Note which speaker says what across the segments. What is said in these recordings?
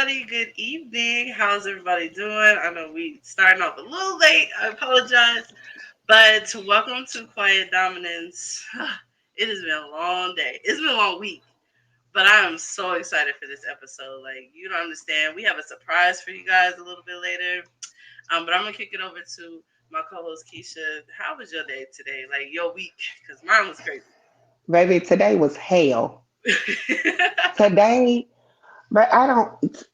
Speaker 1: everybody. Good evening. How's everybody doing? I know we starting off a little late. I apologize. But welcome to Quiet Dominance. It has been a long day. It's been a long week. But I am so excited for this episode. Like, you don't understand. We have a surprise for you guys a little bit later. But I'm going to kick it over to my co-host, Keshia. How was your day today? Like, your week? Because mine was crazy.
Speaker 2: Baby, today was hell. Today, but I don't.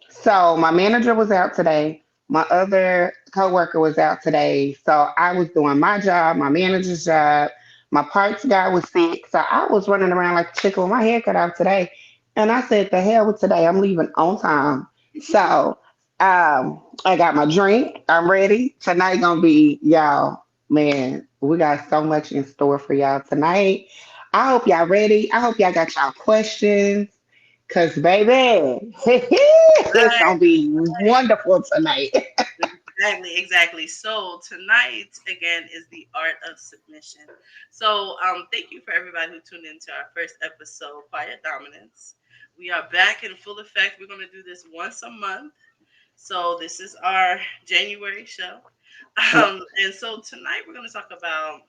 Speaker 2: So my manager was out today. My other coworker was out today. So I was doing my job, my manager's job. My parts guy was sick. So I was running around like a chicken with my head cut off today. And I said, the hell with today. I'm leaving on time. So I got my drink. I'm ready. Tonight gonna be y'all. Man, we got so much in store for y'all tonight. I hope y'all ready. I hope y'all got y'all questions. Cause baby, it's
Speaker 1: Right.
Speaker 2: gonna be wonderful tonight.
Speaker 1: Exactly. So tonight again is the art of submission. So thank you for everybody who tuned into our first episode, Quiet Dominance. We are back in full effect. We're gonna do this once a month. So this is our January show. And so tonight we're gonna talk about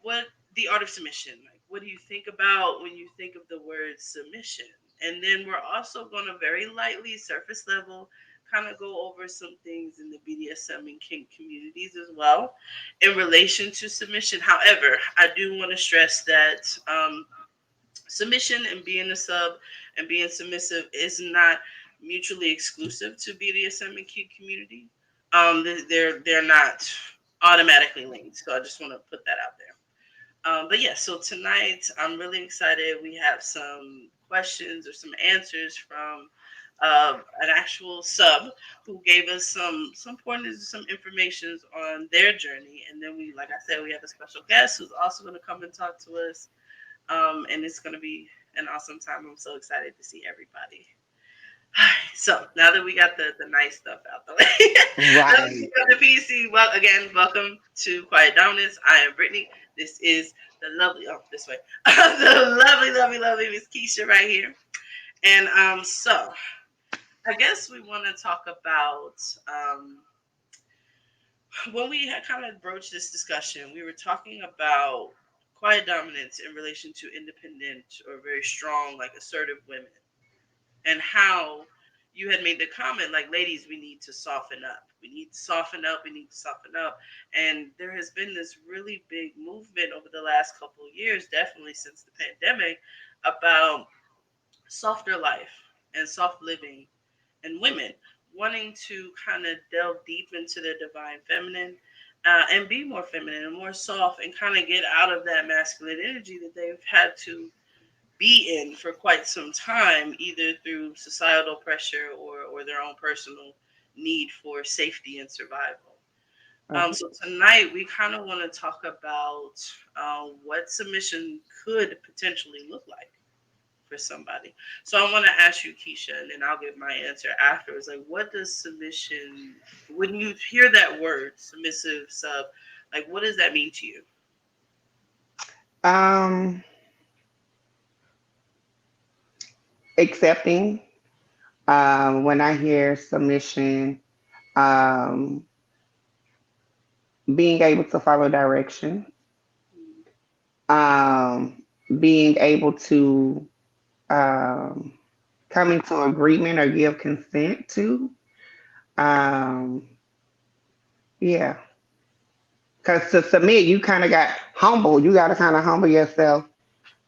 Speaker 1: what the art of submission. Like, what do you think about when you think of the word submission? And then we're also going to very lightly, surface level, kind of go over some things in the BDSM and kink communities as well in relation to submission. However, I do want to stress that submission and being a sub and being submissive is not mutually exclusive to BDSM and kink community. They're not automatically linked. So I just want to put that out there. But yeah, so tonight I'm really excited. We have some questions or some answers from an actual sub who gave us some pointers, some information on their journey, and then we, like I said, we have a special guest who's also going to come and talk to us, and it's going to be an awesome time. I'm so excited to see everybody. So now that we got the nice stuff out the way, now that we
Speaker 2: Right.
Speaker 1: got the PC. Well, again, welcome to Quiet Dominance. I am Brittany. This is the lovely, oh, this way, the lovely Miss Keshia right here. And so I guess we want to talk about when we had kind of broached this discussion. We were talking about quiet dominance in relation to independent or very strong, like assertive women, and how you had made the comment like, ladies, we need to soften up, we need to soften up, we need to soften up. And there has been this really big movement over the last couple of years, definitely since the pandemic, about softer life and soft living, and women wanting to kind of delve deep into their divine feminine, and be more feminine and more soft, and kind of get out of that masculine energy that they've had to be in for quite some time, either through societal pressure or their own personal need for safety and survival.
Speaker 2: Right.
Speaker 1: So tonight we kind of want to talk about what submission could potentially look like for somebody. So I want to ask you, Keisha, and then I'll give my answer afterwards. Like, what does submission, when you hear that word, submissive sub, like, what does that mean to you?
Speaker 2: Um, Accepting. When I hear submission, um, being able to follow direction, um, being able to um, come into agreement or give consent to. Um, yeah, because to submit, you kind of got humble. You got to kind of humble yourself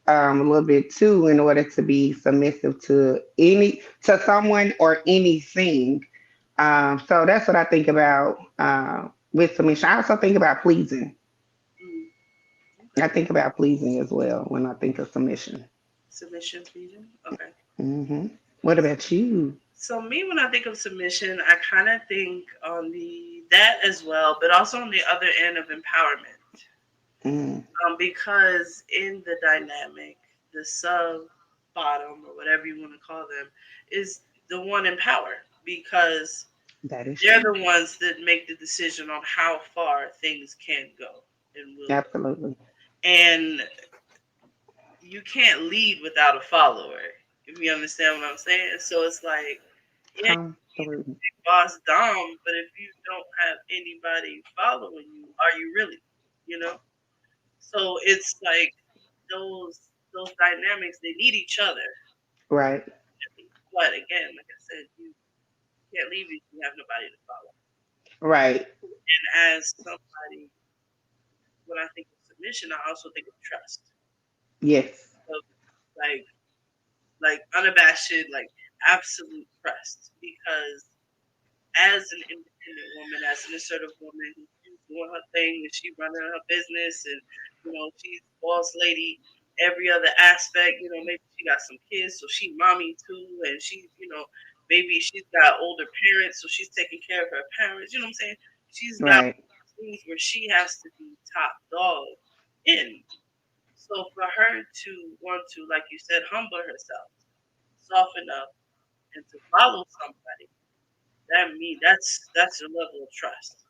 Speaker 2: a little bit too in order to be submissive to someone or anything. So that's what I think about with submission. I also think about pleasing.
Speaker 1: Mm,
Speaker 2: I
Speaker 1: okay.
Speaker 2: think about pleasing as well when I think of submission.
Speaker 1: Submission, pleasing. Okay.
Speaker 2: What about you?
Speaker 1: So me, when I think of submission, I kind of think on the that as well, but also on the other end of empowerment.
Speaker 2: Mm,
Speaker 1: Because in the dynamic, the sub, bottom, or whatever you want to call them, is the one in power, because
Speaker 2: that is
Speaker 1: they're
Speaker 2: true.
Speaker 1: the ones that make the decision on how far things can go and will go.
Speaker 2: Absolutely.
Speaker 1: And you can't lead without a follower. If you understand what I'm saying. So it's like, yeah, you
Speaker 2: Absolutely.
Speaker 1: boss dom, but if you don't have anybody following you, are you really? You know. So it's like those dynamics, they need each other.
Speaker 2: Right.
Speaker 1: But again, like I said, you can't leave if you have nobody to follow.
Speaker 2: Right.
Speaker 1: And as somebody, when I think of submission, I also think of trust.
Speaker 2: Yes.
Speaker 1: So like unabashed, like absolute trust. Because as an independent woman, as an assertive woman, she's doing her thing and she running her business and she's boss lady, every other aspect, maybe she got some kids, so she mommy too, and she, maybe she's got older parents, so she's taking care of her parents, you know what I'm saying? She's got
Speaker 2: Right.
Speaker 1: things where she has to be top dog in. So for her to want to, like you said, humble herself, soften up, and to follow somebody, that mean that's a level of trust.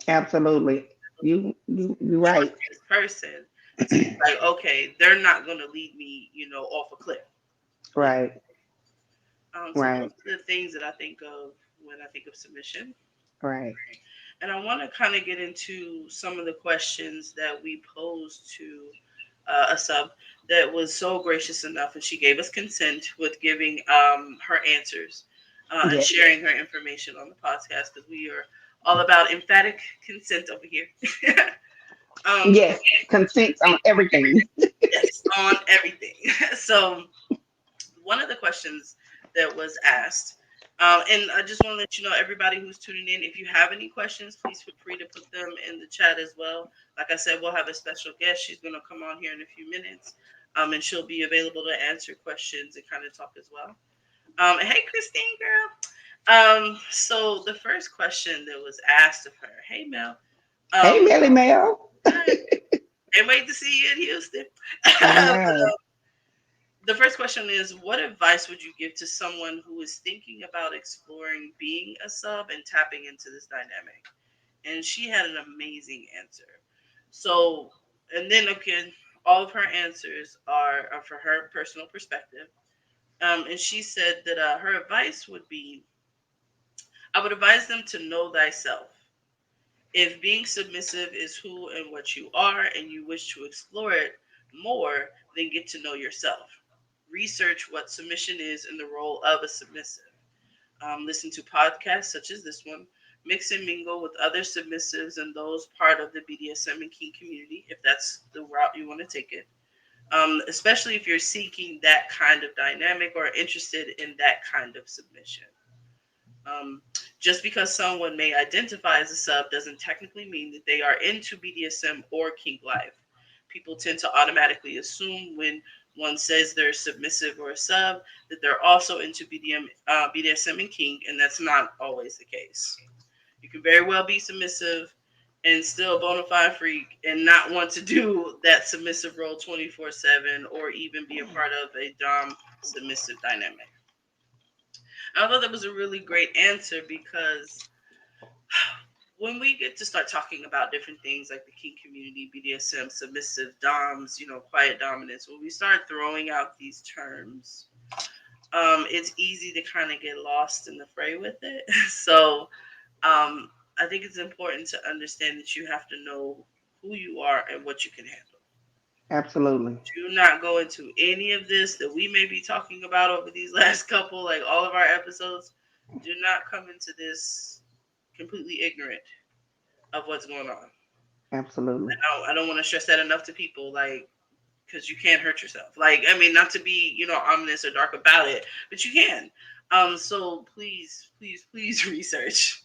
Speaker 2: Absolutely. You
Speaker 1: Trust
Speaker 2: right.
Speaker 1: this person to be like, okay, they're not gonna lead me, off a cliff. You
Speaker 2: Right.
Speaker 1: So those
Speaker 2: Right.
Speaker 1: are the things that I think of when I think of submission.
Speaker 2: Right.
Speaker 1: And I want to kind of get into some of the questions that we posed to a sub that was so gracious enough, and she gave us consent with giving her answers and
Speaker 2: Yes.
Speaker 1: sharing her information on the podcast because we are all about emphatic consent over here.
Speaker 2: Yes.
Speaker 1: Okay.
Speaker 2: Consents on everything.
Speaker 1: Yes, on everything. So one of the questions that was asked, and I just want to let you know, everybody who's tuning in, if you have any questions, please feel free to put them in the chat as well. Like I said, we'll have a special guest. She's going to come on here in a few minutes, and she'll be available to answer questions and kind of talk as well. Hey, Christine, girl. So the first question that was asked of her, hey, Mel.
Speaker 2: Hey,
Speaker 1: Um,
Speaker 2: Melly Mel.
Speaker 1: Hi. Can't wait to see you in Houston.
Speaker 2: I
Speaker 1: But,
Speaker 2: know.
Speaker 1: the first question is, what advice would you give to someone who is thinking about exploring being a sub and tapping into this dynamic? And she had an amazing answer. So, and then again, all of her answers are for her personal perspective. And she said that her advice would be, I would advise them to know thyself. If being submissive is who and what you are and you wish to explore it more, then get to know yourself. Research what submission is and the role of a submissive. Listen to podcasts such as this one. Mix and mingle with other submissives and those part of the BDSM and kink community, if that's the route you want to take it. Especially if you're seeking that kind of dynamic or interested in that kind of submission. Um, just because someone may identify as a sub doesn't technically mean that they are into BDSM or kink life. People tend to automatically assume when one says they're submissive or a sub that they're also into BDSM and kink, and that's not always the case. You can very well be submissive and still a bona fide freak and not want to do that submissive role 24/7 or even be a part of a dom submissive dynamic. I thought that was a really great answer because when we get to start talking about different things like the kink community, BDSM, submissive doms, quiet dominance, when we start throwing out these terms, it's easy to kind of get lost in the fray with it. So I think it's important to understand that you have to know who you are and what you can handle.
Speaker 2: Absolutely.
Speaker 1: Do not go into any of this that we may be talking about over these last couple, like all of our episodes. Do not come into this completely ignorant of what's going on.
Speaker 2: Absolutely.
Speaker 1: I don't want to stress that enough to people, like, because you can't hurt yourself. Like, I mean, not to be, ominous or dark about it, but you can. So please, please, please research.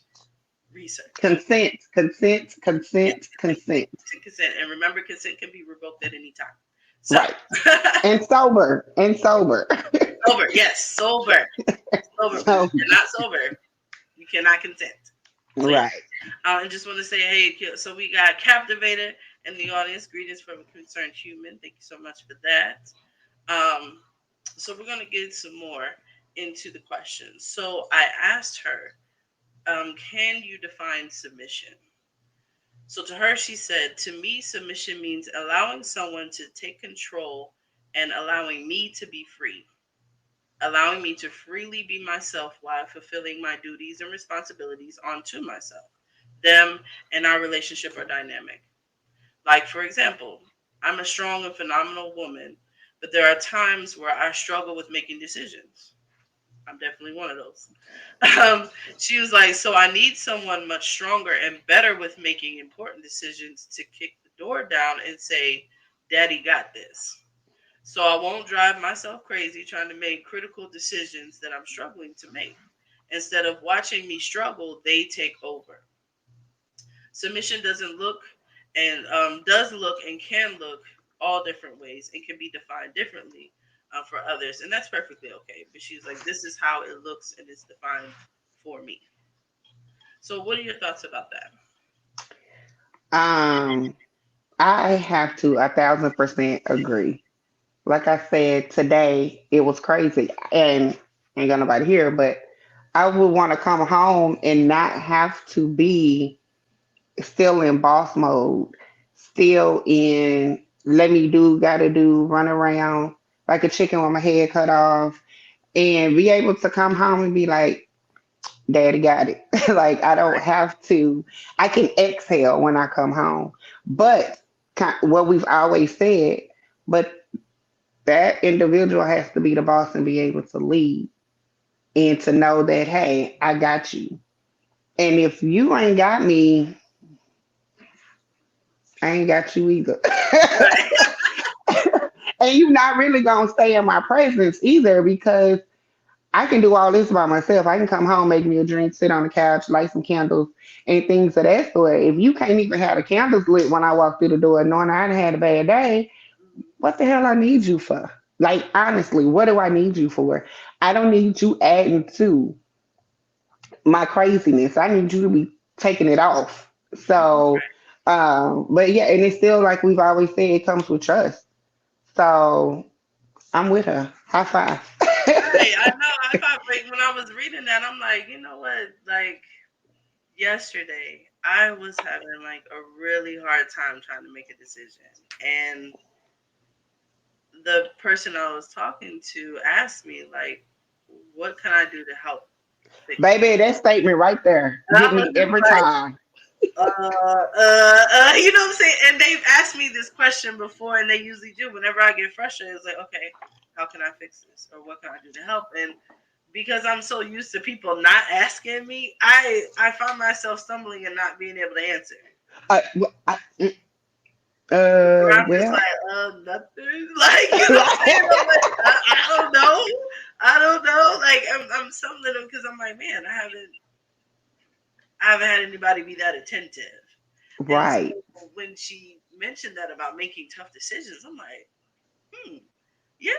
Speaker 2: Consent. Consent.
Speaker 1: Yes,
Speaker 2: Consent.
Speaker 1: consent,
Speaker 2: Consent.
Speaker 1: consent, consent. And remember, consent can be revoked at any time. So,
Speaker 2: Right. And sober. And sober.
Speaker 1: sober, yes, sober, sober. Because if
Speaker 2: So
Speaker 1: you're not sober, you cannot consent. So, yeah.
Speaker 2: right.
Speaker 1: I just want to say, hey, so we got Captivator in the audience. Greetings from a concerned human. Thank you so much for that. Um, so we're going to get some more into the questions. So I asked her, can you define submission? So to her, she said, to me, submission means allowing someone to take control and allowing me to be free. allowing me to freely be myself while fulfilling my duties and responsibilities onto myself, them, and our relationship or dynamic. Like, for example, I'm a strong and phenomenal woman, but there are times where I struggle with making decisions. I'm definitely one of those. She was like, so I need someone much stronger and better with making important decisions to kick the door down and say, Daddy got this. So I won't drive myself crazy trying to make critical decisions that I'm struggling to make. Instead of watching me struggle, they take over. Submission does look and can look all different ways and can be defined differently for others, and that's perfectly okay. But she's like, this is how it looks and it's defined for me. So, what are your thoughts about that?
Speaker 2: Um, I have to 1,000% agree. Like I said today, it was crazy, and ain't got nobody here, but I would want to come home and not have to be still in boss mode, still in let me do, gotta do, run around like a chicken with my head cut off, and be able to come home and be like, Daddy got it. Like I don't
Speaker 1: Right.
Speaker 2: have to. I can exhale when I come home. But what we've always said, but that individual has to be the boss and be able to lead and to know that, hey, I got you. And if you ain't got me, I ain't got you either.
Speaker 1: Right.
Speaker 2: And you not really gonna stay in my presence either because I can do all this by myself. I can come home, make me a drink, sit on the couch, light some candles, and things of that sort. If you can't even have the candles lit when I walk through the door, knowing I done had a bad day, what the hell I need you for? Like honestly, what do I need you for? I don't need you adding to my craziness. I need you to be taking it off. So, but yeah, and it's still like we've always said, it comes with trust. So I'm with her. High five.
Speaker 1: Right. I know. I thought, like, when I was reading that, I'm like, you know what? Like, yesterday, I was having like a really hard time trying to make a decision. And the person I was talking to asked me, like, what can I do to help fix this?
Speaker 2: Baby, that statement right there
Speaker 1: And I
Speaker 2: get
Speaker 1: was
Speaker 2: me
Speaker 1: just
Speaker 2: every
Speaker 1: like,
Speaker 2: time.
Speaker 1: you know what I'm saying? And they've asked me this question before, and they usually do. Whenever I get frustrated, it's like, okay, how can I fix this? Or what can I do to help? And because I'm so used to people not asking me, I find myself stumbling and not being able to answer.
Speaker 2: Well,
Speaker 1: Or I'm just
Speaker 2: well,
Speaker 1: like, nothing. Like, you know what I'm saying? I'm like, I don't know. I don't know. Like, I'm stumbling because I'm like, man, I haven't had anybody be that attentive. And so
Speaker 2: right.
Speaker 1: when she mentioned that about making tough decisions, I'm like, hmm, yeah,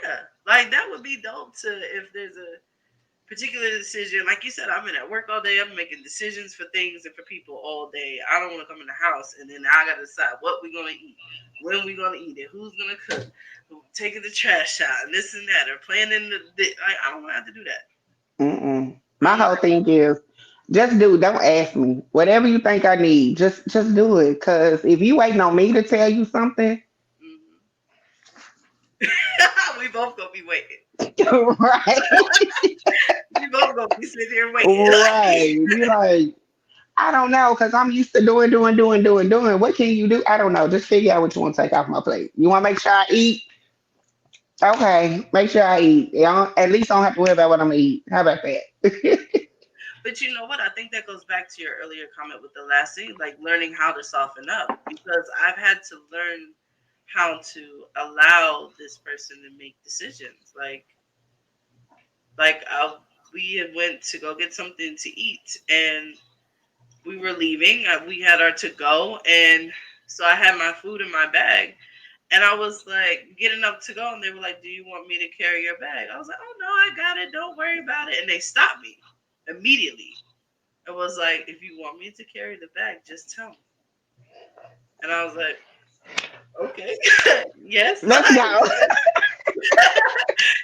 Speaker 1: like that would be dope to if there's a particular decision. Like you said, I've been at work all day. I'm making decisions for things and for people all day. I don't want to come in the house and then I gotta decide what we're gonna eat, when we're gonna eat it, who's gonna cook, taking the trash out, and this and that, or planning like I don't want to have to do that.
Speaker 2: Mm-mm.
Speaker 1: I
Speaker 2: My
Speaker 1: don't want
Speaker 2: whole thing is just do. Don't ask me. Whatever you think I need, just do it. Cause if you waiting on me to tell you something,
Speaker 1: we both gonna be waiting.
Speaker 2: right,
Speaker 1: We both gonna be sitting here waiting.
Speaker 2: right, be like, I don't know, cause I'm used to doing. What can you do? I don't know. Just figure out what you want to take off my plate. You want to make sure I eat? Okay, make sure I eat. At least I don't have to worry about what I'm gonna eat. How about that?
Speaker 1: But you know what? I think that goes back to your earlier comment with the last thing, like learning how to soften up. Because I've had to learn how to allow this person to make decisions. Like we had went to go get something to eat, and we were leaving. We had our to go, and so I had my food in my bag, and I was like getting up to go, and they were like, "Do you want me to carry your bag?" I was like, "Oh no, I got it. Don't worry about it." And they stopped me immediately. It was like, if you want me to carry the bag, just tell me. And I was like, okay, yes,
Speaker 2: Let's go.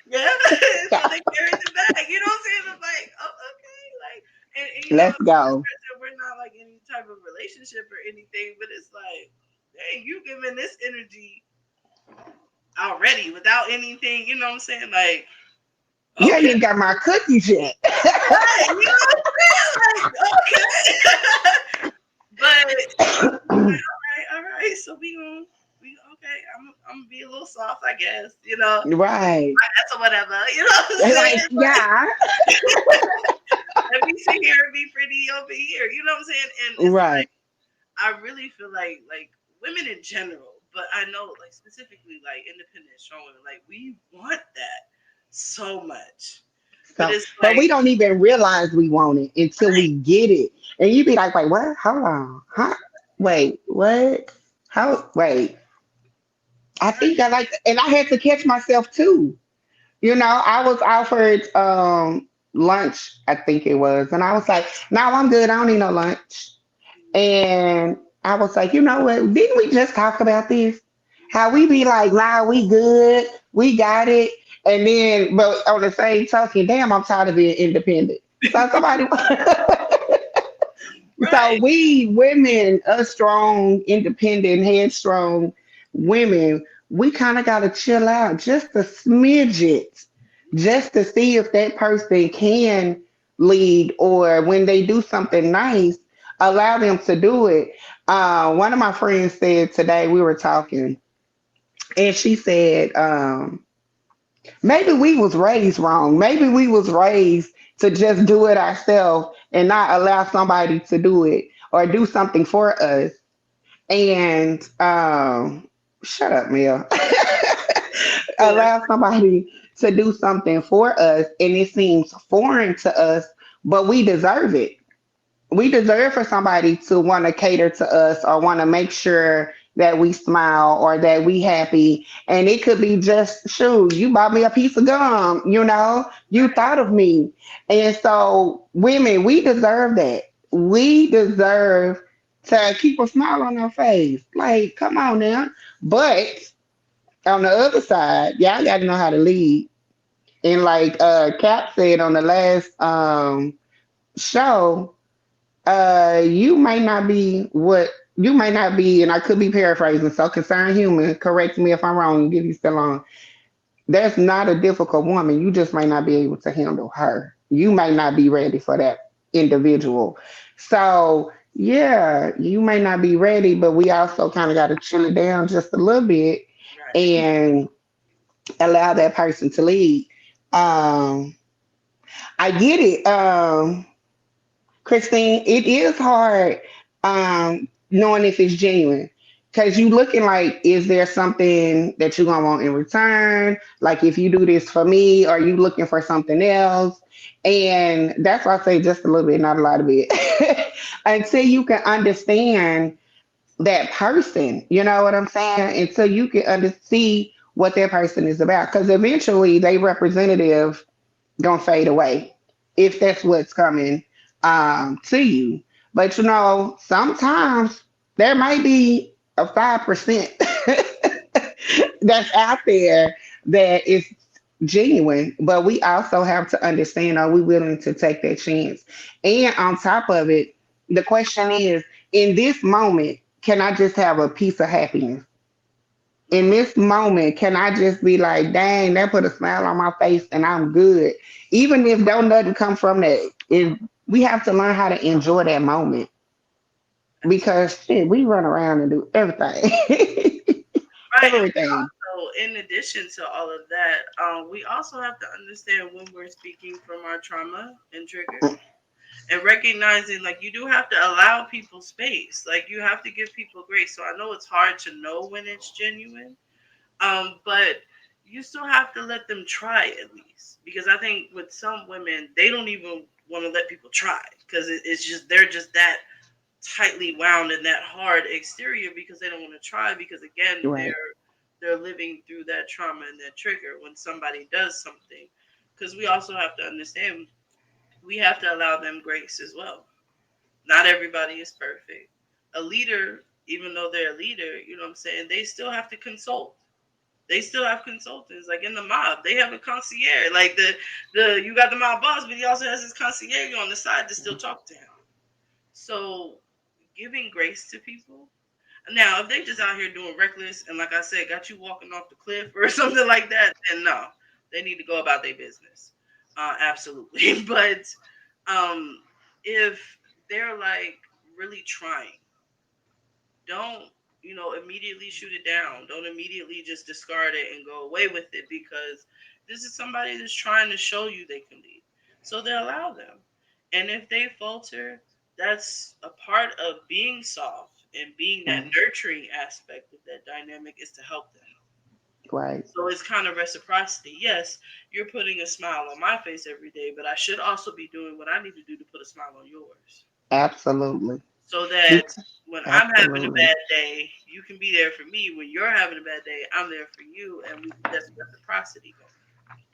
Speaker 1: yeah. So they carried the bag. You know what I'm saying? I'm like, oh, okay, like, and you know,
Speaker 2: Let's go.
Speaker 1: we're not like any type of relationship or anything, but it's like, hey, you giving this energy already without anything. You know what I'm saying? Like,
Speaker 2: You ain't
Speaker 1: Okay.
Speaker 2: even got my cookies yet.
Speaker 1: Right. You know what I'm saying? Like, okay. But all right. So we okay. I'm gonna be a little soft, I guess.
Speaker 2: Right.
Speaker 1: That's or whatever. You know what I'm
Speaker 2: Like,
Speaker 1: saying?
Speaker 2: yeah.
Speaker 1: Let me sit here and be pretty over here. You know what I'm saying? And it's
Speaker 2: Right.
Speaker 1: like I really feel like women in general, but I know like specifically like independent strong women, like we want that so much. But
Speaker 2: So,
Speaker 1: it's
Speaker 2: but
Speaker 1: like
Speaker 2: we don't even realize we want it until
Speaker 1: right,
Speaker 2: we get it. And you be like, wait, what? Hold on. Huh? Wait, what? How? Wait. I think I
Speaker 1: right,
Speaker 2: like, and I had to catch myself too. I was offered lunch, I think it was, and I was like, no, I'm good. I don't need no lunch. And I was like, you know what? Didn't we just talk about this? How we be like, nah, we good, we got it. And then, but on the same token, damn, I'm tired of being independent. So somebody, so
Speaker 1: right.
Speaker 2: we women, us strong, independent, headstrong women, we kind of got to chill out just a smidget, just to see if that person can lead, or when they do something nice, allow them to do it. One of my friends said today, we were talking, and she said, maybe we was raised wrong. Maybe we was raised to just do it ourselves and not allow somebody to do it or do something for us. And shut up, Mel.
Speaker 1: Sure.
Speaker 2: Allow somebody to do something for us, and it seems foreign to us, but we deserve it. We deserve for somebody to want to cater to us or want to make sure that we smile or that we happy. And it could be just, shoot, you bought me a piece of gum, you
Speaker 1: Right.
Speaker 2: thought of me. And so women, we deserve that. We deserve to keep a smile on our face. Like, come on now. But on the other side, y'all got to know how to lead. And like Cap said on the last show, you might not be what you might not be, and I could be paraphrasing. So, concerned human, correct me if I'm wrong. Give you still on. That's not a difficult woman. You just might not be able to handle her. You might not be ready for that individual. So, yeah, you may not be ready, but we also kind of got to chill it down just a little bit
Speaker 1: Right.
Speaker 2: and allow that person to lead. Um, I get it. Christine, it is hard knowing if it's genuine. Cause you looking like, is there something that you're gonna want in return? Like if you do this for me, are you looking for something else? And that's why I say just a little bit, not a lot of it. Until you can understand that person, you know what I'm saying? Until you can see what that person is about. Because eventually they representative gonna fade away if that's what's coming to you. But sometimes there might be a 5% that's out there that is genuine, but we also have to understand, are we willing to take that chance? And on top of it, the question is, in this moment, can I just have a piece of happiness? In
Speaker 1: Mm,
Speaker 2: this moment, can I just be like, dang, that put a smile on my face and I'm good? Even if don't nothing come from that, we have to learn how to enjoy that moment because
Speaker 1: absolutely.
Speaker 2: shit, we run around and do everything.
Speaker 1: Right. And we
Speaker 2: Everything.
Speaker 1: also, in addition to all of that, we also have to understand when we're speaking from our trauma and triggers and recognizing like you do have to allow people space. Like you have to give people grace. So I know it's hard to know when it's genuine. But you still have to let them try at least. Because I think with some women, they don't even want to let people try because it's just they're just that tightly wound and that hard exterior because they don't want to try because again
Speaker 2: Right.
Speaker 1: they're living through that trauma and that trigger when somebody does something because we also have to understand we have to allow them grace as well. Not everybody is perfect. A leader, even though they're a leader, you know what I'm saying, they still have to consult. They still have consultants, like in the mob. They have a concierge. Like the you got the mob boss, but he also has his concierge on the side to still talk to him. So giving grace to people. Now, if they just out here doing reckless and like I said, got you walking off the cliff or something like that, then no, they need to go about their business. Absolutely. But um, if they're like really trying, don't, immediately shoot it down. Don't immediately just discard it and go away with it, because this is somebody that's trying to show you they can lead. So they allow them. And if they falter, that's a part of being soft and being that
Speaker 2: Right.
Speaker 1: nurturing aspect of that dynamic, is to help them.
Speaker 2: Right.
Speaker 1: So it's kind of reciprocity. Yes, you're putting a smile on my face every day, but I should also be doing what I need to do to put a smile on yours.
Speaker 2: Absolutely.
Speaker 1: So that
Speaker 2: Bec-
Speaker 1: when I'm having a
Speaker 2: Absolutely.
Speaker 1: bad day, you can be there for me. When you're having a bad day, I'm there for you, and we get that reciprocity going.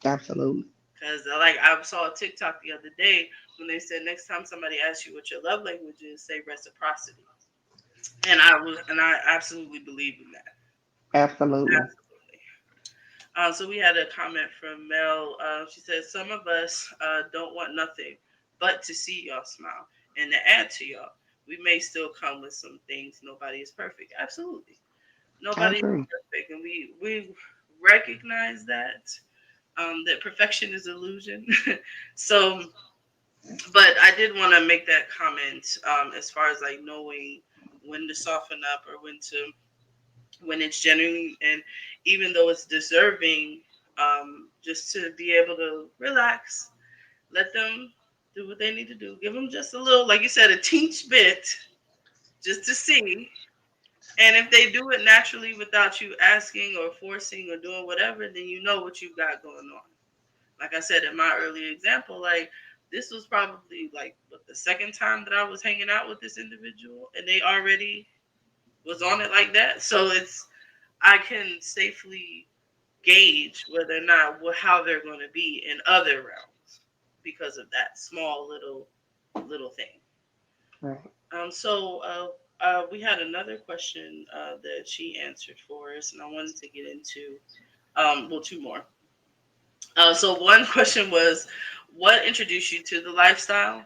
Speaker 2: Absolutely.
Speaker 1: Because like I saw a TikTok the other day when they said next time somebody asks you what your love language is, say reciprocity. And I absolutely believe in that.
Speaker 2: Absolutely.
Speaker 1: Absolutely. So we had a comment from Mel. She says some of us don't want nothing but to see y'all smile, and to add to y'all, we may still come with some things. Nobody is perfect. Absolutely,
Speaker 2: I
Speaker 1: nobody is
Speaker 2: agree.
Speaker 1: perfect, and we recognize that that perfection is illusion. So, but I did want to make that comment as far as like knowing when to soften up, or when it's genuine, and even though it's deserving, just to be able to relax, let them do what they need to do. Give them just a little, like you said, a teach bit, just to see. And if they do it naturally without you asking or forcing or doing whatever, then you know what you've got going on. Like I said in my earlier example, like this was probably like what, the second time that I was hanging out with this individual, and they already was on it like that. So it's, I can safely gauge whether or not how they're going to be in other realms because of that small little thing.
Speaker 2: Right.
Speaker 1: We had another question that she answered for us, and I wanted to get into well, two more. So one question was, what introduced you to the lifestyle?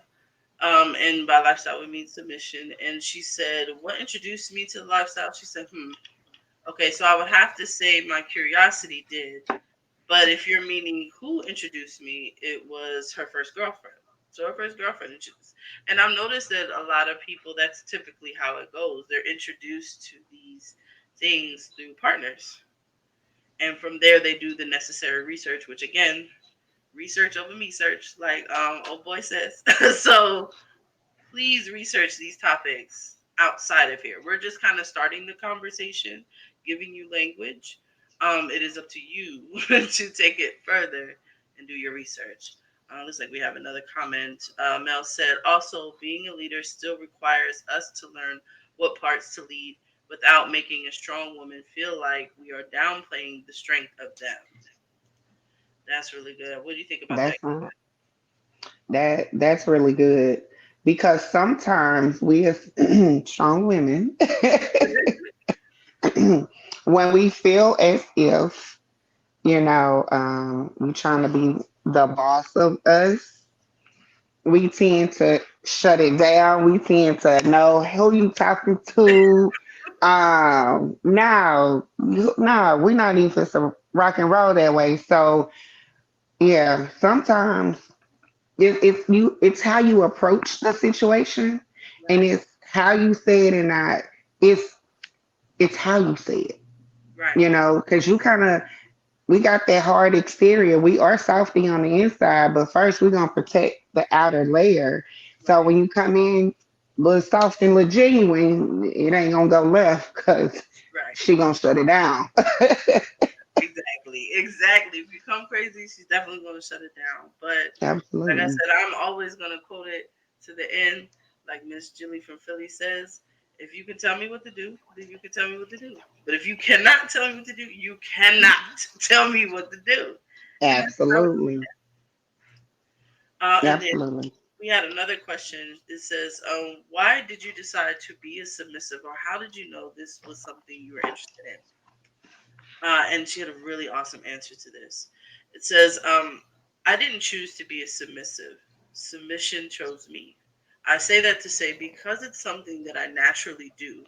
Speaker 1: And by lifestyle we mean submission. And she said, what introduced me to the lifestyle? She said, okay, so I would have to say my curiosity did. But if you're meaning who introduced me, it was her first girlfriend. So her first girlfriend introduced. And I've noticed that a lot of people, that's typically how it goes. They're introduced to these things through partners. And from there, they do the necessary research, which again, research over me search, like old boy says. So please research these topics outside of here. We're just kind of starting the conversation, giving you language. It is up to you to take it further and do your research. Looks like we have another comment. Mel said, also, being a leader still requires us to learn what parts to lead without making a strong woman feel like we are downplaying the strength of them. That's really good. What do you think about that?
Speaker 2: That's that's really good because sometimes we as strong women, when we feel as if we're trying to be the boss of us, we tend to shut it down. We tend to know who you talking to. No, we're not even for some rock and roll that way. So yeah, sometimes it's how you approach the situation, and
Speaker 1: Right,
Speaker 2: it's how you say it, and not it's it's how you say it.
Speaker 1: right,
Speaker 2: Because you kind of we got that hard exterior. We are softy on the inside, but first we're gonna protect the outer layer. So
Speaker 1: right,
Speaker 2: when you come in, little soft and little genuine, it ain't gonna go left because
Speaker 1: right.
Speaker 2: she gonna shut it down.
Speaker 1: Exactly, exactly. If you come crazy, she's definitely going to shut it down. But like I
Speaker 2: Absolutely.
Speaker 1: said, I'm always going to quote it to the end, like Miss Julie from Philly says. If you can tell me what to do, then you can tell me what to do. But if you cannot tell me what to do, you cannot tell me what to do. And that's how it is.
Speaker 2: Absolutely.
Speaker 1: And then
Speaker 2: Absolutely.
Speaker 1: we had another question. It says, why did you decide to be a submissive, or how did you know this was something you were interested in? And she had a really awesome answer to this. It says, I didn't choose to be a submissive. Submission chose me. I say that to say because it's something that I naturally do.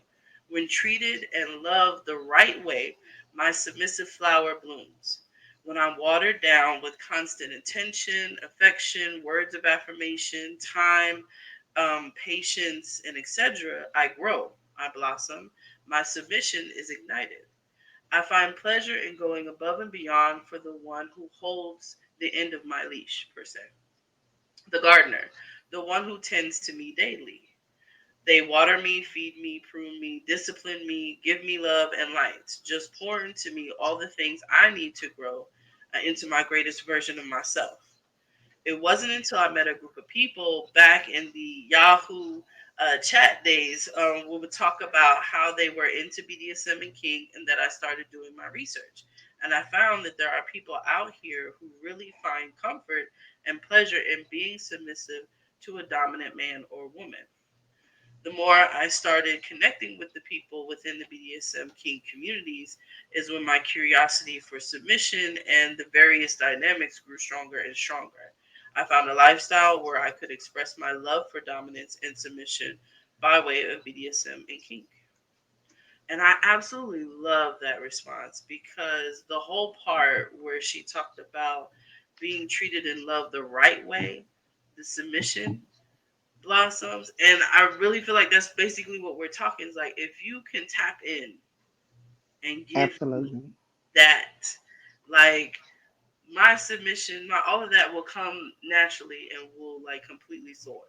Speaker 1: When treated and loved the right way, my submissive flower blooms. When I'm watered down with constant attention, affection, words of affirmation, time, patience, and etc., I grow, I blossom. My submission is ignited. I find pleasure in going above and beyond for the one who holds the end of my leash, per se. The gardener, the one who tends to me daily. They water me, feed me, prune me, discipline me, give me love and light. Just pour into me all the things I need to grow into my greatest version of myself. It wasn't until I met a group of people back in the Yahoo chat days we would talk about how they were into BDSM and kink, and that I started doing my research. And I found that there are people out here who really find comfort and pleasure in being submissive to a dominant man or woman. The more I started connecting with the people within the BDSM kink communities is when my curiosity for submission and the various dynamics grew stronger and stronger. I found a lifestyle where I could express my love for dominance and submission by way of BDSM and kink. And I absolutely love that response because the whole part where she talked about being treated and loved the right way, the submission, blossoms, and I really feel like that's basically what we're talking is like if you can tap in and give me
Speaker 2: Absolutely.
Speaker 1: that, like my submission, my all of that will come naturally and will like completely soar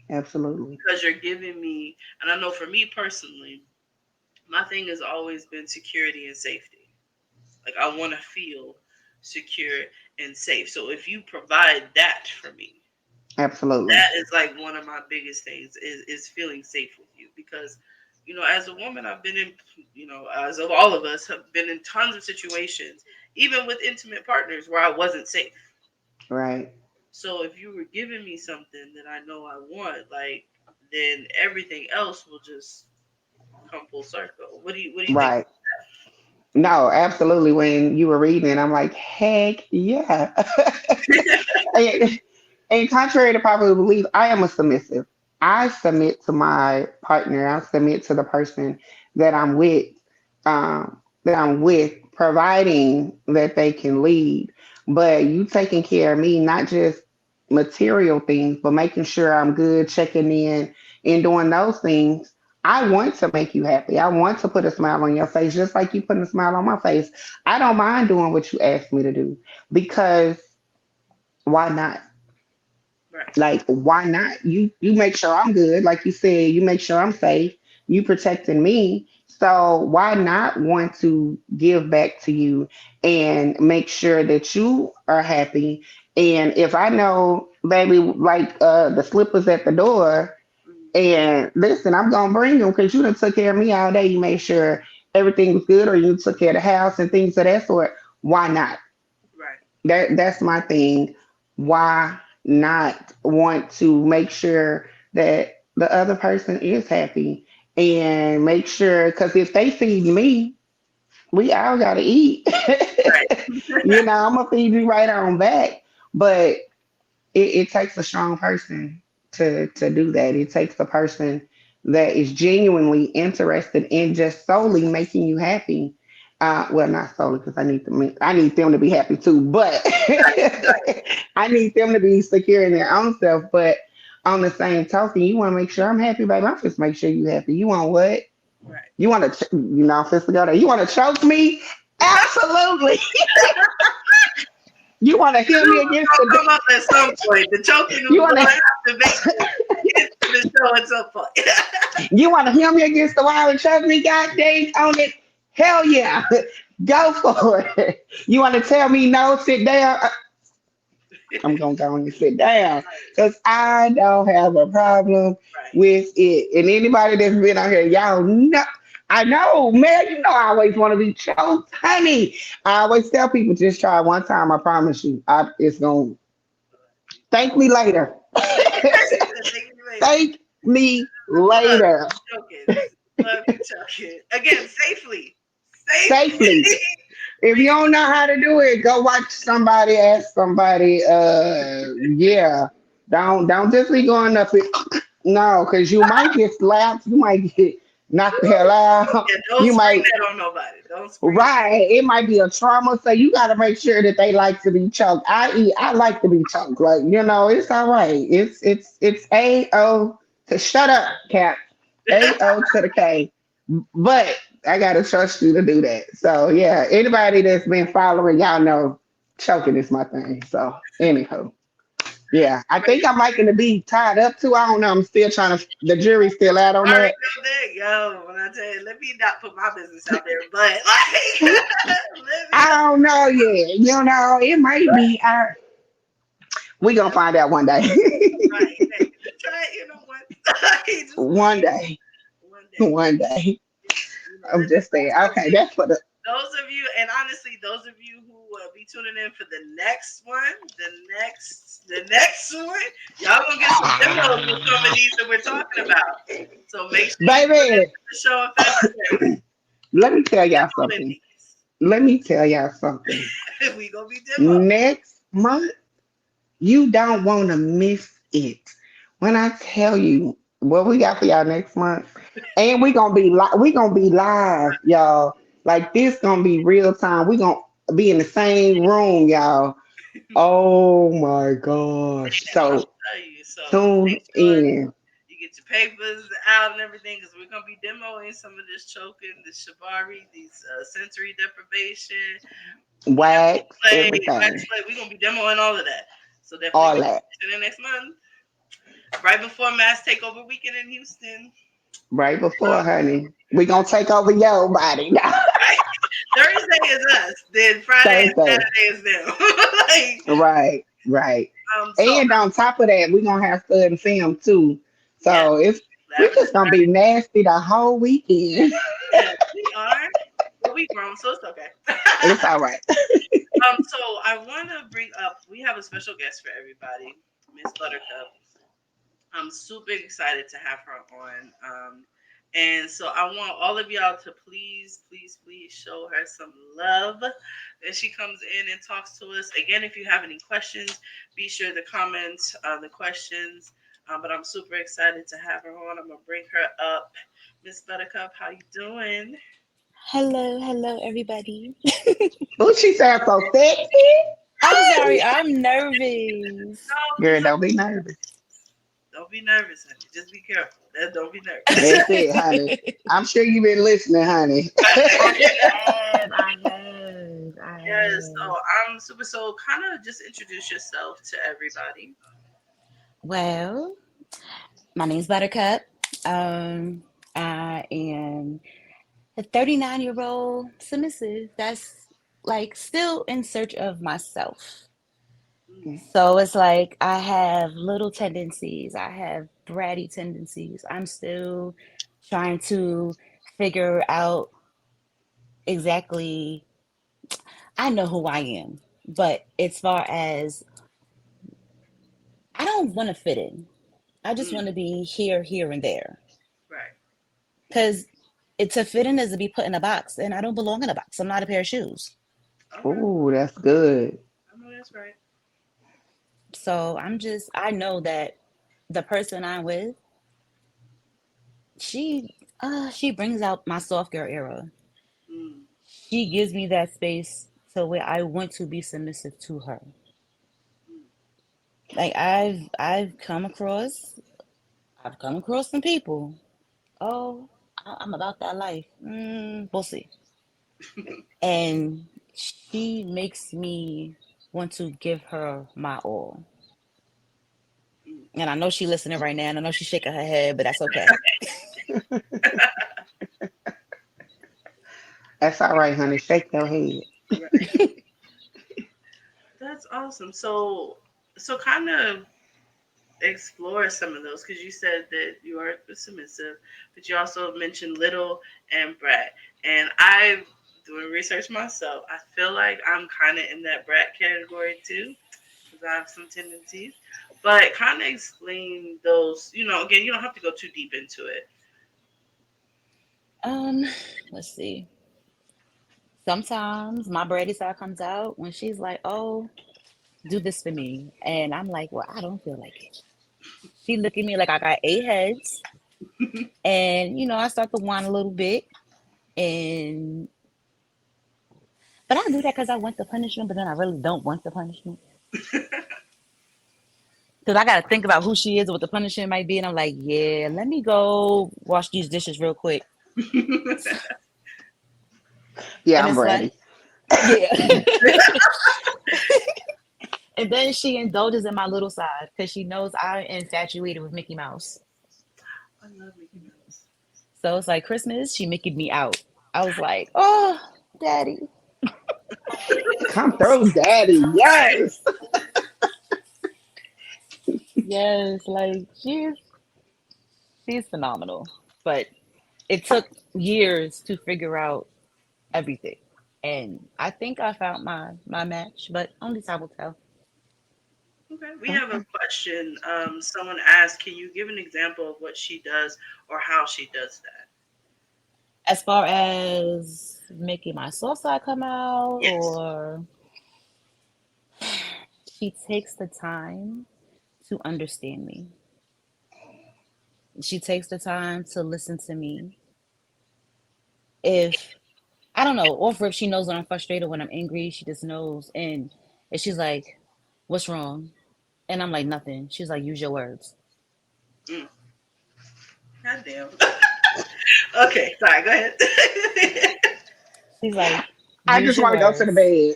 Speaker 2: Absolutely.
Speaker 1: because you're giving me. And I know for me personally, my thing has always been security and safety. Like I want to feel secure and safe, so if you provide that for me,
Speaker 2: Absolutely.
Speaker 1: that is like one of my biggest things is feeling safe with you because as a woman I've been in, as of all of us have been in tons of situations, even with intimate partners, where I wasn't safe.
Speaker 2: Right.
Speaker 1: So if you were giving me something that I know I want, like, then everything else will just come full circle. What do you think?
Speaker 2: Right. No, absolutely. When you were reading it, I'm like, heck yeah. and, and contrary to popular belief, I am a submissive. I submit to my partner. I submit to the person that I'm with. Providing that they can lead. But you taking care of me, not just material things, but making sure I'm good, checking in, and doing those things. I want to make you happy. I want to put a smile on your face, just like you putting a smile on my face. I don't mind doing what you asked me to do because why not?
Speaker 1: Right.
Speaker 2: Like, why not? You make sure I'm good, like you said. You make sure I'm safe. You protecting me. So why not want to give back to you and make sure that you are happy? And if I know, baby, like the slippers at the door,
Speaker 1: Mhm.
Speaker 2: and listen, I'm gonna bring them because you done took care of me all day. You made sure everything was good, or you took care of the house and things of that sort. Why not?
Speaker 1: Right.
Speaker 2: That's my thing. Why not want to make sure that the other person is happy and make sure because if they feed me, we all gotta eat.
Speaker 1: Right.
Speaker 2: I'm gonna feed you right on back. But it takes a strong person to do that. It takes a person that is genuinely interested in just solely making you happy. Well, not solely because I need them to be happy too, but I need them to be secure in their own self. But on the same token, you want to make sure I'm happy, baby. I'm just make sure you happy. You want what?
Speaker 1: Right.
Speaker 2: You want to, fist go there. You want to choke me? Absolutely. You want to
Speaker 1: I
Speaker 2: hear
Speaker 1: knew
Speaker 2: me
Speaker 1: it was
Speaker 2: against
Speaker 1: gonna
Speaker 2: the?
Speaker 1: come up at some point. The choking
Speaker 2: You
Speaker 1: was
Speaker 2: want
Speaker 1: gonna
Speaker 2: to?
Speaker 1: have to make it to the show at some point.
Speaker 2: You want to hear me against the wall and choke me? God dang on it. Hell yeah. Go for it. You want to tell me no, sit down? I'm going to go and sit down
Speaker 1: Right.
Speaker 2: because I don't have a problem
Speaker 1: Right.
Speaker 2: with it. And anybody that's been out here, y'all know. I know, man. I always want to be choked, honey. I always tell people just try one time. I promise you, it's going to thank me later.
Speaker 1: Thank you later.
Speaker 2: Thank me
Speaker 1: Love
Speaker 2: later.
Speaker 1: choking. Love you choking. Again, safely.
Speaker 2: Safely.
Speaker 1: Safely.
Speaker 2: If you
Speaker 1: Be
Speaker 2: don't know how to do it, go watch somebody ask somebody. Yeah. Don't just be going up it. No, because you might get slapped. You might get knocked the hell out.
Speaker 1: yeah, don't
Speaker 2: You
Speaker 1: spring
Speaker 2: might
Speaker 1: that on nobody. Don't scream.
Speaker 2: Right. It might be a trauma, so you gotta make sure that they like to be choked. I like to be choked. Like, it's all right. It's A-O to shut up, Cap. A-O to the K. But I gotta trust you to do that. So yeah, anybody that's been following, y'all know choking is my thing. So anyhow. Yeah. I think I'm liking to be tied up too. I don't know. I'm still trying to the jury's still out on
Speaker 1: All right,
Speaker 2: that.
Speaker 1: go there. Yo, when I tell you, let me not put my business out there, but like, let me
Speaker 2: I
Speaker 1: not.
Speaker 2: don't know yet. It might be. We gonna find out one day.
Speaker 1: Right. Hey, just try it, you know what? Just
Speaker 2: One day.
Speaker 1: one day.
Speaker 2: One day. I'm
Speaker 1: Listen,
Speaker 2: just saying. Okay, that's for the
Speaker 1: those of you, and honestly, those of you who will be tuning in for the next one, the next one, y'all gonna get some demos with some of these that we're talking about. So make sure you tune in
Speaker 2: baby.
Speaker 1: to the show in February.
Speaker 2: Let me tell y'all
Speaker 1: Demo in
Speaker 2: something.
Speaker 1: these.
Speaker 2: Let me tell y'all something.
Speaker 1: We gonna be demo.
Speaker 2: Next month, you don't want to miss it. When I tell you what we got for y'all next month, and we gonna be live, y'all. Like this gonna be real time. We gonna be in the same room, y'all. Oh my gosh.
Speaker 1: And I'm
Speaker 2: So
Speaker 1: telling you, so
Speaker 2: tune
Speaker 1: make sure
Speaker 2: in.
Speaker 1: you get your papers out and everything, because we're gonna be demoing some of this choking, this shibari, these sensory deprivation,
Speaker 2: Wax,
Speaker 1: play, wax
Speaker 2: everything.
Speaker 1: play. We're gonna be demoing all of that. So definitely
Speaker 2: All
Speaker 1: make
Speaker 2: that.
Speaker 1: sure in next month, right before Mass Takeover Weekend in Houston.
Speaker 2: Right before,
Speaker 1: Um,
Speaker 2: honey. We gonna take over your body now.
Speaker 1: right? Thursday is us, then Friday and
Speaker 2: Thursday.
Speaker 1: Saturday is them. Like,
Speaker 2: Right, right.
Speaker 1: so
Speaker 2: And on top of that, we gonna have stud film too.
Speaker 1: yes,
Speaker 2: So it's we
Speaker 1: Lavender
Speaker 2: just gonna be nasty the whole weekend.
Speaker 1: Yes, we are. But we grown, so it's okay.
Speaker 2: It's all right.
Speaker 1: So I want to bring up. We have a special guest for everybody, Miss Buttercup. I'm super excited to have her on. And so I want all of y'all to please, please, please show her some love as she comes in and talks to us. Again, if you have any questions, be sure to comment the questions. But I'm super excited to have her on. I'm gonna bring her up. Miss Buttercup, how you doing?
Speaker 3: Hello, hello, everybody.
Speaker 2: Oh, she sounds so sexy.
Speaker 3: I'm sorry,
Speaker 2: Hey.
Speaker 3: I'm nervous.
Speaker 1: No,
Speaker 2: Girl,
Speaker 1: you're not.
Speaker 2: don't be nervous.
Speaker 1: Don't be nervous, honey. Just be careful. Don't be nervous.
Speaker 2: That's it, honey. I'm sure you've been listening, honey.
Speaker 3: I
Speaker 1: Yes,
Speaker 3: have.
Speaker 1: so I'm super. So, kind of just introduce yourself to everybody.
Speaker 3: Well, my name's Buttercup. Um, I am a 39-year-old submissive that's like still in search of myself.
Speaker 1: Mm,
Speaker 3: So it's like I have little tendencies, I have bratty tendencies. I'm still trying to figure out exactly, I know who I am, but as far as I don't want to fit in, I just
Speaker 1: mm,
Speaker 3: want to be here, here, and there.
Speaker 1: right.
Speaker 3: Because it to fit in is to be put in a box, and I don't belong in a box. I'm not a pair of shoes.
Speaker 1: Okay.
Speaker 2: Ooh, that's good.
Speaker 1: I know that's right.
Speaker 3: So I know that the person I'm with, she brings out my soft girl era.
Speaker 1: Mm,
Speaker 3: She gives me that space to where I want to be submissive to her.
Speaker 1: mm,
Speaker 3: Like I've come across some people. Oh, I'm about that life. We'll see. And she makes me want to give her my all.
Speaker 1: mm.
Speaker 3: And I know she's listening right now, and I know she's shaking her head, but that's okay.
Speaker 2: That's all right, honey. Shake your head.
Speaker 1: Right. That's awesome. So kind of explore some of those, because you said that you are submissive, but you also mentioned little and brat. And I, doing research myself, I feel like I'm kind of in that brat category too, because I have some tendencies. But kind of explain those. Again, you don't have to go too deep into it.
Speaker 3: Um, let's see. Sometimes my bratty side comes out when she's like, "Oh, do this for me," and I'm like, "Well, I don't feel like it." She look at me like I got eight heads, and I start to whine a little bit, and But I do that because I want the punishment, but then I really don't want the punishment. Because I got to think about who she is and what the punishment might be. And I'm like, yeah, let me go wash these dishes real quick.
Speaker 2: Yeah,
Speaker 3: And
Speaker 2: I'm
Speaker 3: it's
Speaker 2: ready.
Speaker 3: like, yeah. And then she indulges in my little side because she knows I'm infatuated with Mickey Mouse.
Speaker 1: I love Mickey Mouse.
Speaker 3: So it's like Christmas, she Mickeyed me out. I was like, oh, daddy.
Speaker 2: Come through, daddy. Yes.
Speaker 3: Yes, like she's phenomenal. But it took years to figure out everything. And I think I found my match, but only time will tell.
Speaker 1: Okay, we have a
Speaker 2: Okay.
Speaker 1: question. Someone asked, "Can you give an example of what she does or how she does that?"
Speaker 3: As far as making my soft side come out,
Speaker 1: Yes.
Speaker 3: or she takes the time to understand me. She takes the time to listen to me. If I don't know, or if she knows when I'm frustrated, when I'm angry, she just knows. And if she's like, "What's wrong?" And I'm like, "Nothing." She's like, "Use your words."
Speaker 1: Mm, God damn. Okay, sorry. Go ahead.
Speaker 3: She's like,
Speaker 2: I
Speaker 3: "Use
Speaker 2: just
Speaker 3: your
Speaker 2: want to go to the
Speaker 3: words."
Speaker 2: bed.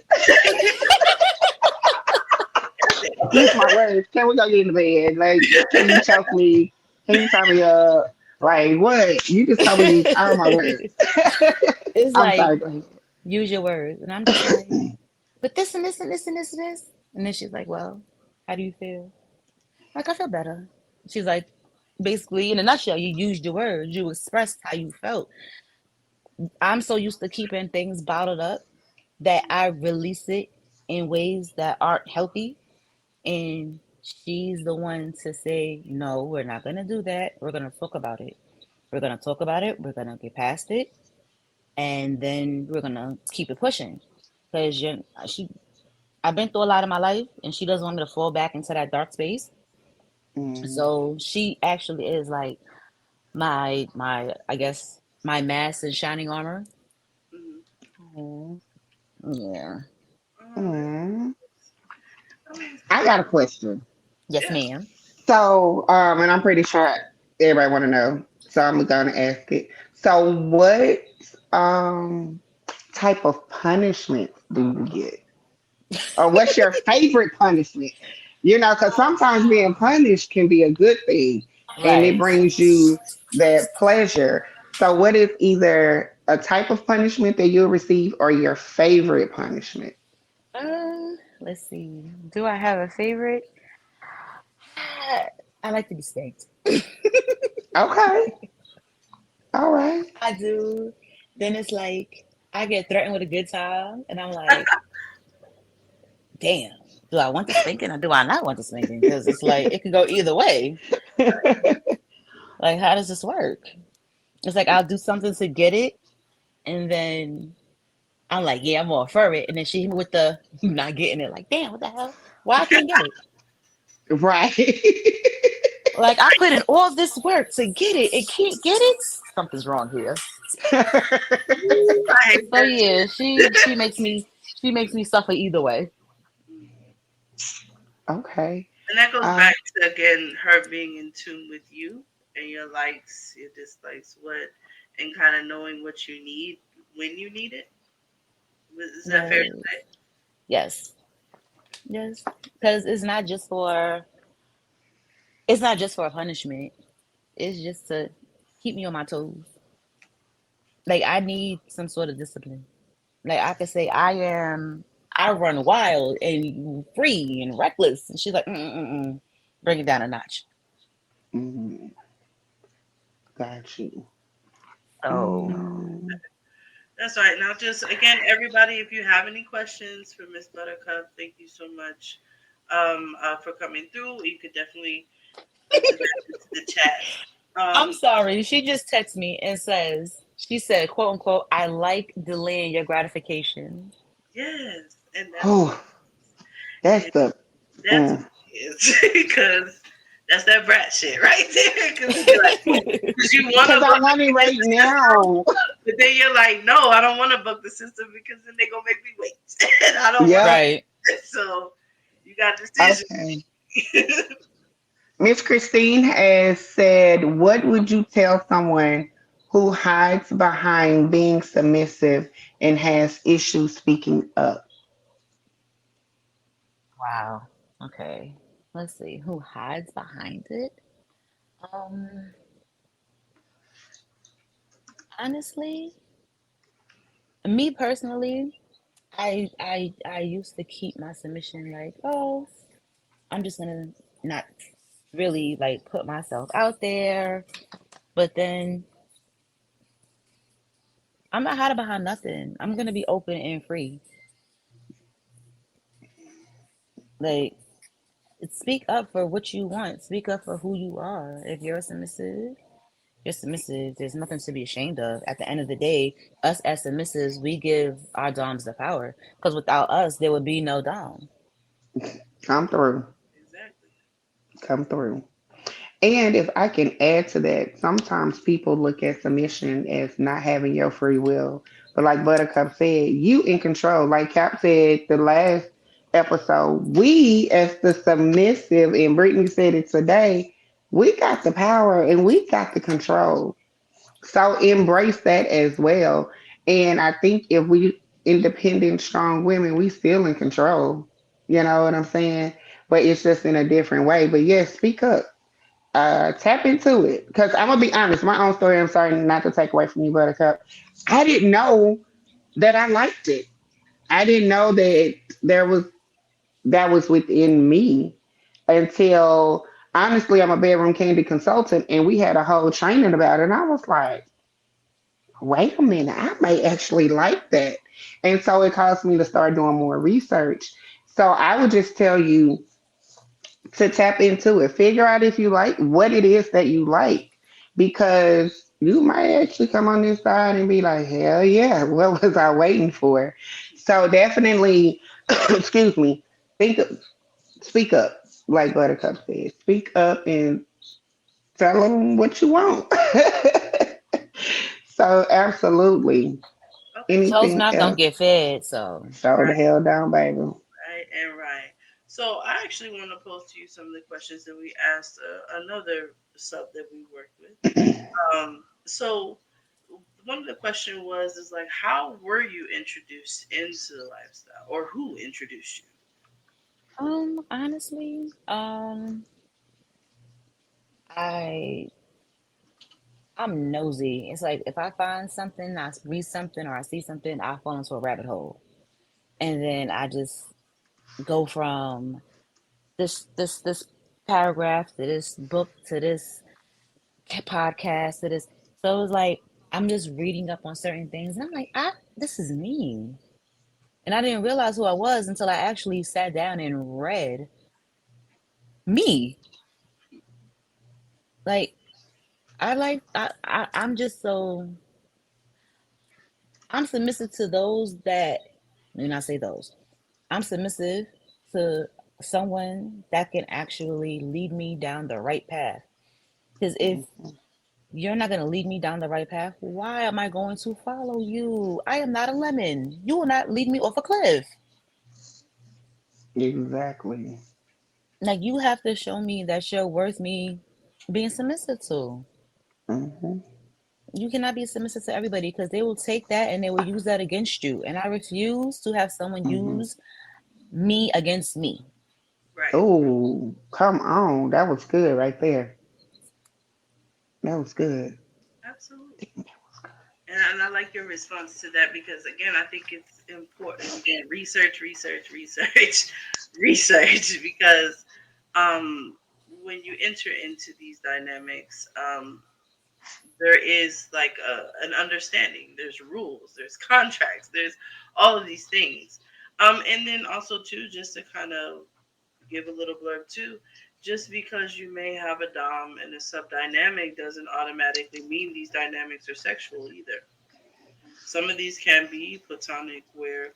Speaker 2: Use my words. Can we go get in the bed? Like, can you choke me? Can you tie me up? Like, what? You just told me to use all my words.
Speaker 3: It's
Speaker 2: I'm
Speaker 3: like,
Speaker 2: sorry, go
Speaker 3: use your words. And I'm just like, but this and this and this and this and this. And then she's like, well, how do you feel? Like, I feel better. She's like, basically, in a nutshell, you used your words. You expressed how you felt. I'm so used to keeping things bottled up that I release it in ways that aren't healthy. And she's the one to say, no, we're not going to do that. We're going to talk about it. We're going to talk about it. We're going to get past it. And then we're going to keep it pushing. Because I've been through a lot in my life, and she doesn't want me to fall back into that dark space.
Speaker 2: ahead.
Speaker 3: So she actually is like I guess my mask and shining armor.
Speaker 1: Mhm.
Speaker 2: Mm.
Speaker 3: Yeah.
Speaker 1: Oh,
Speaker 2: Mm.
Speaker 1: that makes
Speaker 2: I got a question.
Speaker 3: Yes,
Speaker 1: yeah.
Speaker 3: ma'am.
Speaker 2: So, and I'm pretty sure everybody want to know, so I'm gonna ask it. So, what um type of punishment do you get, or what's your favorite punishment? You know, because sometimes being punished can be a good thing, and it
Speaker 3: Right.
Speaker 2: brings you that pleasure. So, what is either a type of punishment that you'll receive, or your favorite punishment?
Speaker 3: Let's see. Do I have a favorite? I like to be spanked.
Speaker 2: Okay, all right.
Speaker 3: I do. Then it's like I get threatened with a good time, and I'm like, damn. Do I want the spanking or do I not want the spanking? Because it's like it could go either way. Like, how does this work? It's like I'll do something to get it, and then I'm like, yeah, I'm all for it. And then she hit me with the not getting it. Like, damn, what the hell? Why I can't get it?
Speaker 2: Right.
Speaker 3: Like, I put in all this work to get it. It can't get it. Something's wrong here.
Speaker 1: Ooh, I hate
Speaker 3: So
Speaker 1: that
Speaker 3: yeah,
Speaker 1: shit.
Speaker 3: she makes me suffer either way.
Speaker 2: Okay.
Speaker 1: And that goes
Speaker 2: Uh,
Speaker 1: back to again her being in tune with you and your likes, your dislikes, what, and kind of knowing what you need when you need it. Is that fair to
Speaker 3: Yes, yes, yes. Because it's not just for a punishment. It's just to keep me on my toes. Like I need some sort of discipline. Like I could say I run wild and free and reckless, and she's like, mm. Bring it down a notch.
Speaker 2: mm, got you.
Speaker 3: So
Speaker 2: Mm,
Speaker 1: That's right. Now, just again, everybody, if you have any questions for Miss Buttercup, thank you so much for coming through. You could definitely enter that into the chat.
Speaker 3: I'm
Speaker 1: Um,
Speaker 3: sorry. She just texts me and she said, quote unquote, I like delaying your gratification.
Speaker 1: yes, and that's what
Speaker 2: oh, that's
Speaker 1: it,
Speaker 2: the.
Speaker 1: that's what
Speaker 2: Mm,
Speaker 1: it is because That's that brat shit right there. Because you're like, because you want to
Speaker 2: Because I
Speaker 1: buck
Speaker 2: want it
Speaker 1: against
Speaker 2: right
Speaker 1: the system,
Speaker 2: now.
Speaker 1: but then you're like, no, I don't want to buck the system because then they gonna make me wait, and I don't want
Speaker 2: Yep.
Speaker 3: Right.
Speaker 1: to. So you got decisions.
Speaker 2: Okay. Miss Christine has said, what would you tell someone who hides behind being submissive and has issues speaking up?
Speaker 3: Wow. Okay. Let's see. Who hides behind it? Um, honestly, me personally, I used to keep my submission like, oh, I'm just gonna not really like put myself out there. But then I'm not hiding behind nothing. I'm gonna be open and free. Like, speak up for what you want. Speak up for who you are. If you're submissive, you're submissive. There's nothing to be ashamed of. At the end of the day, us as submissives, we give our doms the power. Because without us, there would be no dom.
Speaker 2: Come through.
Speaker 1: Exactly.
Speaker 2: Come through. And if I can add to that, sometimes people look at submission as not having your free will. But like Buttercup said, you in control. Like Cap said the last episode, we as the submissive, and Brittany said it today, we got the power and we got the control. So embrace that as well. And I think if we independent, strong women, we still in control. You know what I'm saying? But it's just in a different way. But yes, speak up, tap into it. Because I'm gonna be honest, my own story. I'm sorry not to take away from you, Buttercup. I didn't know that I liked it. I didn't know that there was that was within me until honestly, I'm a bedroom candy consultant, and we had a whole training about it. And I was like, wait a minute, I may actually like that. And so it caused me to start doing more research. So I would just tell you to tap into it. Figure out if you like what it is that you like, because you might actually come on this side and be like, hell yeah, what was I waiting for? So definitely, excuse me, think, speak up, like Buttercup said. Speak up and tell them what you want. So absolutely.
Speaker 1: Okay, so
Speaker 3: Closed
Speaker 2: Anything
Speaker 3: mouth don't
Speaker 2: else?
Speaker 3: get fed, so
Speaker 2: Show the hell down, baby.
Speaker 1: right and right. So I actually want to pose to you some of the questions that we asked another sub that we worked with. So one of the question was is like, how were you introduced into the lifestyle, or who introduced you?
Speaker 3: honestly, I I'm nosy. It's like if I find something, I read something or I see something, I fall into a rabbit hole. And then I just go from this paragraph to this book to this podcast to this. So it's like I'm just reading up on certain things and I'm like, this is me. And I didn't realize who I was until I actually sat down and read me. Like I'm just so I'm submissive to those that, and I say those. I'm submissive to someone that can actually lead me down the right path. Because if you're not going to lead me down the right path, why am I going to follow you? I am not a lemon. You will not lead me off a cliff.
Speaker 2: Exactly.
Speaker 3: Like, you have to show me that you're worth me being submissive to.
Speaker 2: Hmm.
Speaker 3: You cannot be submissive to everybody because they will take that and they will use that against you. And I refuse to have someone
Speaker 2: Hmm.
Speaker 3: use me against me.
Speaker 1: Right.
Speaker 2: Oh, come on. That was good right there. That was good.
Speaker 1: Absolutely. And I like your response to that because again, I think it's important. Again, research, research, because when you enter into these dynamics, there is like an understanding. There's rules. There's contracts. There's all of these things. And then also too, just to kind of give a little blurb too. Just because you may have a dom and a sub dynamic doesn't automatically mean these dynamics are sexual either. Some of these can be platonic, where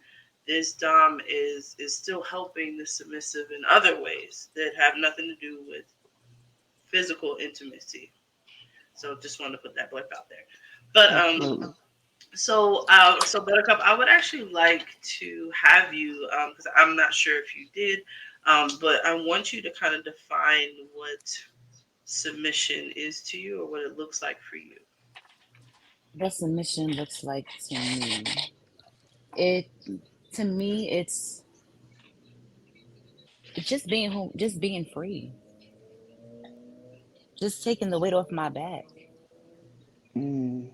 Speaker 1: this dom is still helping the submissive in other ways that have nothing to do with physical intimacy. So just wanted to put that blip out there. But
Speaker 2: Absolutely.
Speaker 1: so Buttercup, I would actually like to have you, because I'm not sure if you did, but I want you to kind of define what submission is to you, or what it looks like for you.
Speaker 3: What submission looks like to me. It to me it's just being home, just being free, just taking the weight off my back,
Speaker 2: Mm,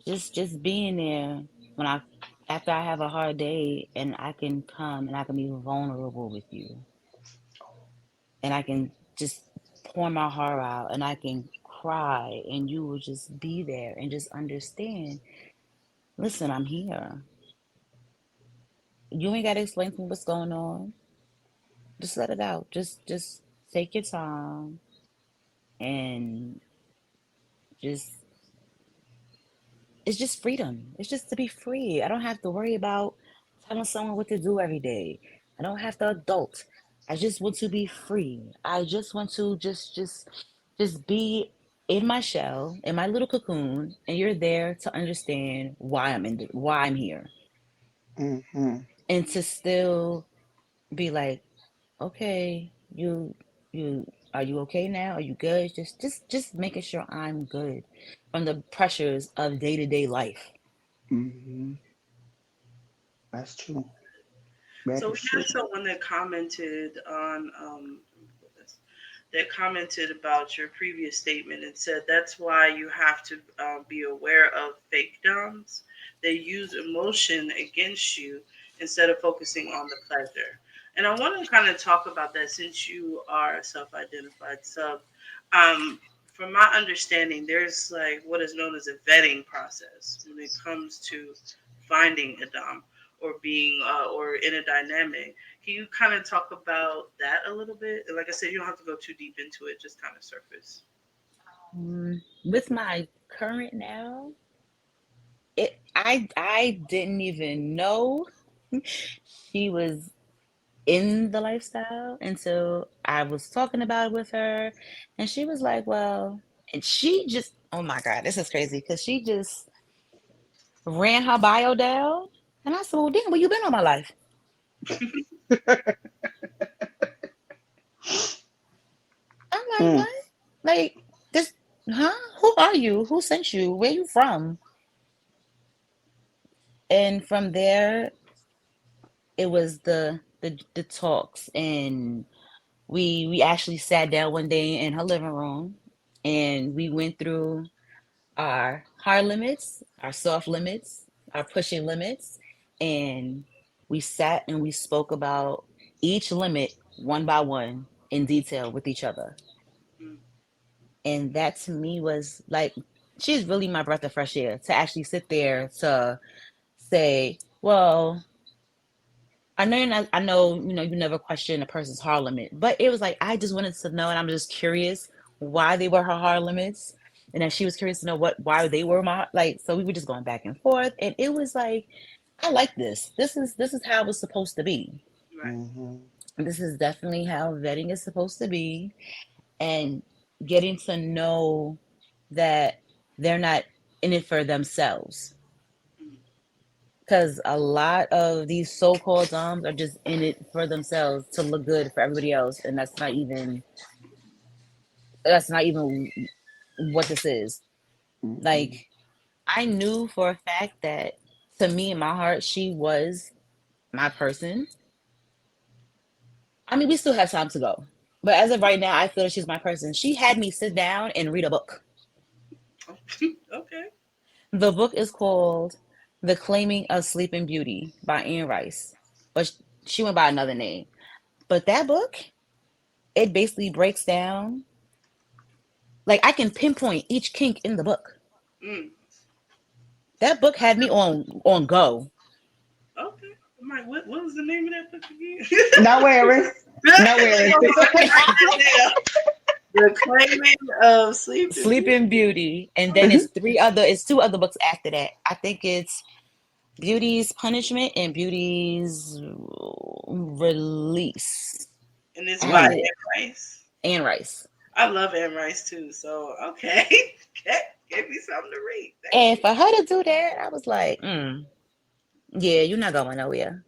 Speaker 3: just being there when I after I have a hard day and I can come and I can be vulnerable with you and I can just pour my heart out and I can cry and you will just be there and just understand. Listen, I'm here. You ain't got to explain to me what's going on. Just let it out. Just take your time and just it's just freedom. It's just to be free. I don't have to worry about telling someone what to do every day. I don't have to adult. I just want to be free. I just want to just be in my shell, in my little cocoon, and you're there to understand why I'm here.
Speaker 2: mm-hmm,
Speaker 3: And to still be like, okay, you are you okay now? Are you good? Just making sure I'm good from the pressures of day-to-day life.
Speaker 2: mm-hmm. That's true. That
Speaker 1: So
Speaker 2: is
Speaker 1: we
Speaker 2: true.
Speaker 1: had someone that commented on that commented about your previous statement and said that's why you have to be aware of fake doms. They use emotion against you instead of focusing on the pleasure. And I want to kind of talk about that since you are a self-identified sub. Um, from my understanding, there's like what is known as a vetting process when it comes to finding a dom or being or in a dynamic. Can you kind of talk about that a little bit? And like I said, you don't have to go too deep into it, just kind of surface.
Speaker 3: With my current now, I didn't even know she was in the lifestyle until I was talking about it with her, and she was like, "Well," and she just, oh my God, this is crazy because she just ran her bio down, and I said, "Well, damn, where you been all my life?" I'm like,
Speaker 2: Mm,
Speaker 3: "What? Like this? Huh? Who are you? Who sent you? Where you from?" And from there, it was the talks, and we actually sat down one day in her living room, and we went through our hard limits, our soft limits, our pushing limits, and we sat and we spoke about each limit one by one in detail with each other.
Speaker 1: Mm,
Speaker 3: And that to me was like, she's really my breath of fresh air to actually sit there to say, well, I know you're not, I know, you never question a person's hard limit, but it was like, I just wanted to know, and I'm just curious why they were her hard limits. And then she was curious to know why they were my, like, so we were just going back and forth. And it was like, I like this. This is how it's supposed to be.
Speaker 1: right.
Speaker 2: mm-hmm,
Speaker 3: This is definitely how vetting is supposed to be. And getting to know that they're not in it for themselves.
Speaker 1: Mm,
Speaker 3: Because a lot of these so-called doms are just in it for themselves to look good for everybody else, and that's not even what this is.
Speaker 2: mm-hmm,
Speaker 3: Like, I knew for a fact that to me in my heart she was my person. I mean, we still have time to go, but as of right now, I feel that she's my person. She had me sit down and read a book.
Speaker 1: okay.
Speaker 3: The book is called "The Claiming of Sleeping Beauty" by Anne Rice, but she went by another name. But that book, it basically breaks down, like, I can pinpoint each kink in the book.
Speaker 1: Mm,
Speaker 3: That book had me on go.
Speaker 1: okay. I'm like, what was the name of that book again?
Speaker 2: no worries. No worries.
Speaker 1: Hold on, let me write that down. The Claiming of Sleeping Beauty.
Speaker 3: Sleeping Beauty, and then
Speaker 2: Mhm.
Speaker 3: it's two other books after that. I think it's Beauty's Punishment and Beauty's Release.
Speaker 1: And it's by
Speaker 3: I
Speaker 1: Anne
Speaker 3: had it.
Speaker 1: Rice.
Speaker 3: Anne Rice.
Speaker 1: I love Anne Rice too. So okay, okay, give me something to read. Thank
Speaker 3: And
Speaker 1: you.
Speaker 3: for her to do that, I was like, yeah, you're not going nowhere.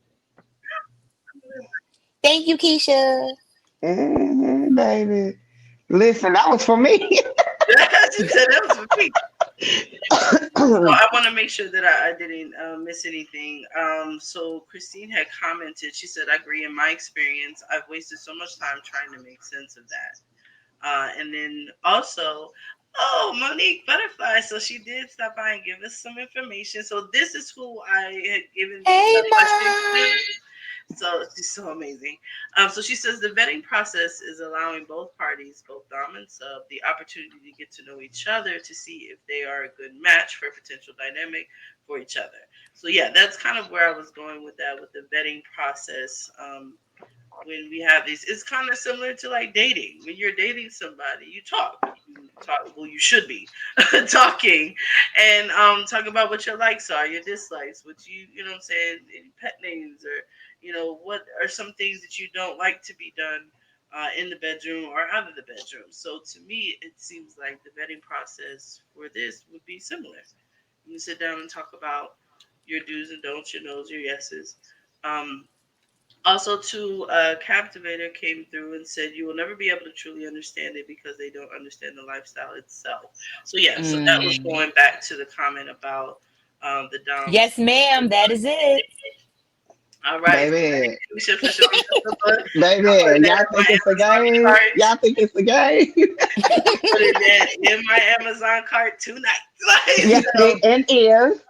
Speaker 3: Thank you, Keisha.
Speaker 2: Baby. Listen, that was for me.
Speaker 1: She said that was for me. So I want to make sure that I didn't miss anything. So Christine had commented. She said, "I agree. In my experience, I've wasted so much time trying to make sense of that." And then also, oh, Monique Butterfly. So she did stop by and give us some information. So this is who I had given the
Speaker 3: Hey,
Speaker 1: question
Speaker 3: Ma.
Speaker 1: to. So she's so amazing. So she says the vetting process is allowing both parties, both dom and sub, the opportunity to get to know each other to see if they are a good match for a potential dynamic for each other. So yeah, that's kind of where I was going with that, with the vetting process. When we have these, it's kind of similar to like dating. When you're dating somebody, you talk, well, you should be talking, and talk about what your likes are, your dislikes, what you know what I'm saying, any pet names, or what are some things that you don't like to be done in the bedroom or out of the bedroom. So to me, it seems like the vetting process for this would be similar. You sit down and talk about your do's and don'ts, your no's, your yeses. um, Also, too, Captivator came through and said you will never be able to truly understand it because they don't understand the lifestyle itself. So yeah, so that was
Speaker 3: Mm.
Speaker 1: going back to the comment about the Doms.
Speaker 3: Yes, ma'am. That is it.
Speaker 1: All right, so thank
Speaker 2: Baby.
Speaker 1: you, Keisha, for showing us the book. I put
Speaker 2: Baby.
Speaker 1: it
Speaker 2: Y'all
Speaker 1: in my
Speaker 2: think it's a
Speaker 1: Amazon
Speaker 2: game?
Speaker 1: cart.
Speaker 2: Y'all think it's a game?
Speaker 1: Put it in my Amazon cart tonight. Like,
Speaker 2: Yeah, it and is.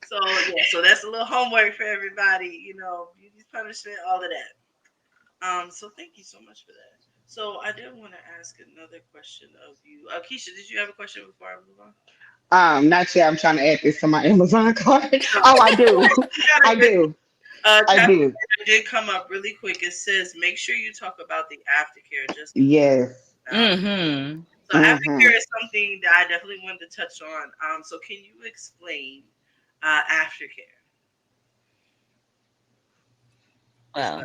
Speaker 1: so yeah, so that's a little homework for everybody. Beauty punishment, all of that. So thank you so much for that. So I did want to ask another question of you. Keisha, did you have a question before I move on?
Speaker 2: Not yet. I'm trying to add this to my Amazon card.
Speaker 1: No.
Speaker 2: Oh, I do.
Speaker 1: You got
Speaker 2: I
Speaker 1: it, Brittany.
Speaker 2: do. I do.
Speaker 1: Captain did come up really quick. It says make sure you talk about the aftercare just in case.
Speaker 2: Yes.
Speaker 3: Mm-hmm.
Speaker 1: So
Speaker 2: Mm-hmm.
Speaker 1: aftercare is something that I definitely wanted to touch on. So can you explain aftercare? It's
Speaker 3: Well,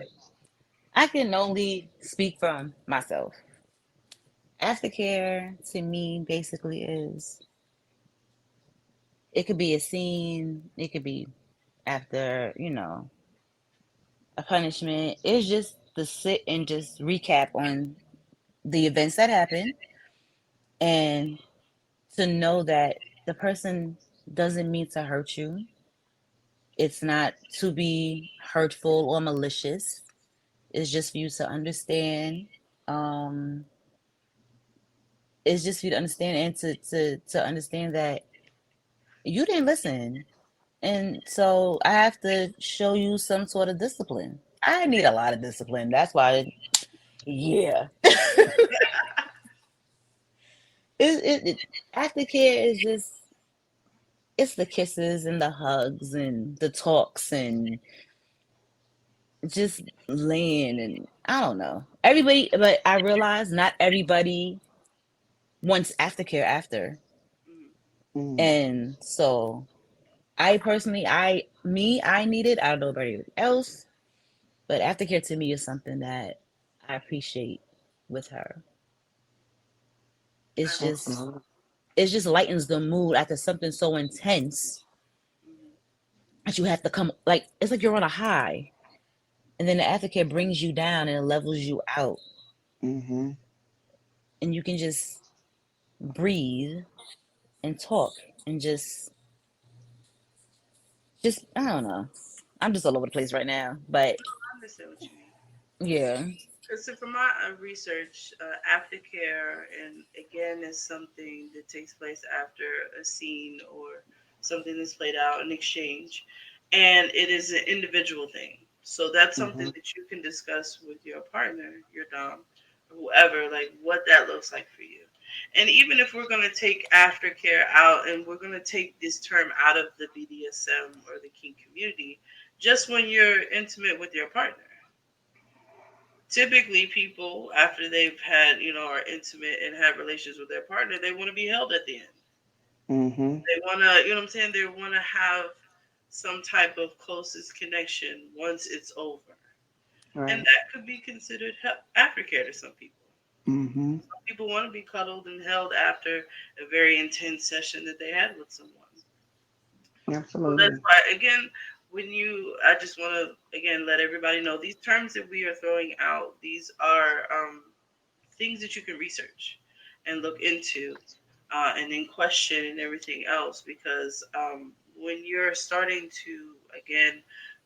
Speaker 3: I can only speak from myself. Aftercare to me basically is it could be a scene, it could be after, a punishment. It's just to sit and just recap on the events that happened and to know that the person doesn't mean to hurt you. It's not to be hurtful or malicious. It's just for you to understand. Um, it's just for you to understand and to understand that you didn't listen. And so I have to show you some sort of discipline. I need a lot of discipline. That's why, yeah. Aftercare is just it's the kisses and the hugs and the talks and just laying and I don't know. Everybody, but I realize not everybody wants aftercare after.
Speaker 1: mm,
Speaker 2: Mm-hmm.
Speaker 3: And so I personally, I need it. I don't know about anybody else, but aftercare to me is something that I appreciate with her.
Speaker 1: I
Speaker 3: It's just
Speaker 2: Absolutely.
Speaker 3: it just lightens the mood after something so intense
Speaker 1: mhm.
Speaker 3: that you have to come like it's like you're on a high and then the aftercare brings you down and it levels you out
Speaker 2: Mm-hmm.
Speaker 3: and you can just breathe and talk and just I don't know. I'm just all over the place right now, but
Speaker 1: I understand what you mean.
Speaker 3: yeah.
Speaker 1: Because from my research, aftercare, and again, is something that takes place after a scene or something that's played out in exchange, and it is an individual thing. So that's something
Speaker 2: Mm-hmm.
Speaker 1: that you can discuss with your partner, your dom, whoever, like what that looks like for you. And even if we're going to take aftercare out and we're going to take this term out of the BDSM or the kink community, just when you're intimate with your partner, typically people after they've had are intimate and have relations with their partner, they want to be held at the end.
Speaker 2: Mm-hmm.
Speaker 1: They want to, what I'm saying, they want to have some type of closest connection once it's over. and
Speaker 2: Right.
Speaker 1: that could be considered aftercare to some people.
Speaker 2: Mm-hmm.
Speaker 1: Some people want to be cuddled and held after a very intense session that they had with someone. So that's
Speaker 2: Absolutely.
Speaker 1: why, again, I just want to again let everybody know these terms that we are throwing out. These are things that you can research and look into, and then question and everything else. Because when you're starting to, again,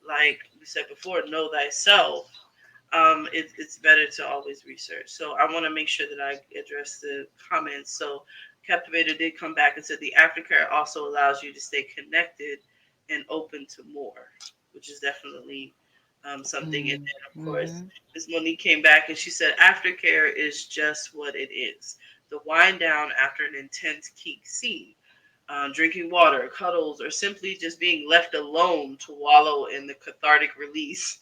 Speaker 1: like we said before, know thyself, it's better to always research. So I want to make sure that I address the comments. So Captivator did come back and said the aftercare also allows you to stay connected and open to more, which is definitely something. And then, of course,
Speaker 3: Mm-hmm.
Speaker 1: Miss Monique came back and she said aftercare is just what it is, the wind down after an intense kink scene. Drinking water, cuddles, or simply just being left alone to wallow in the cathartic release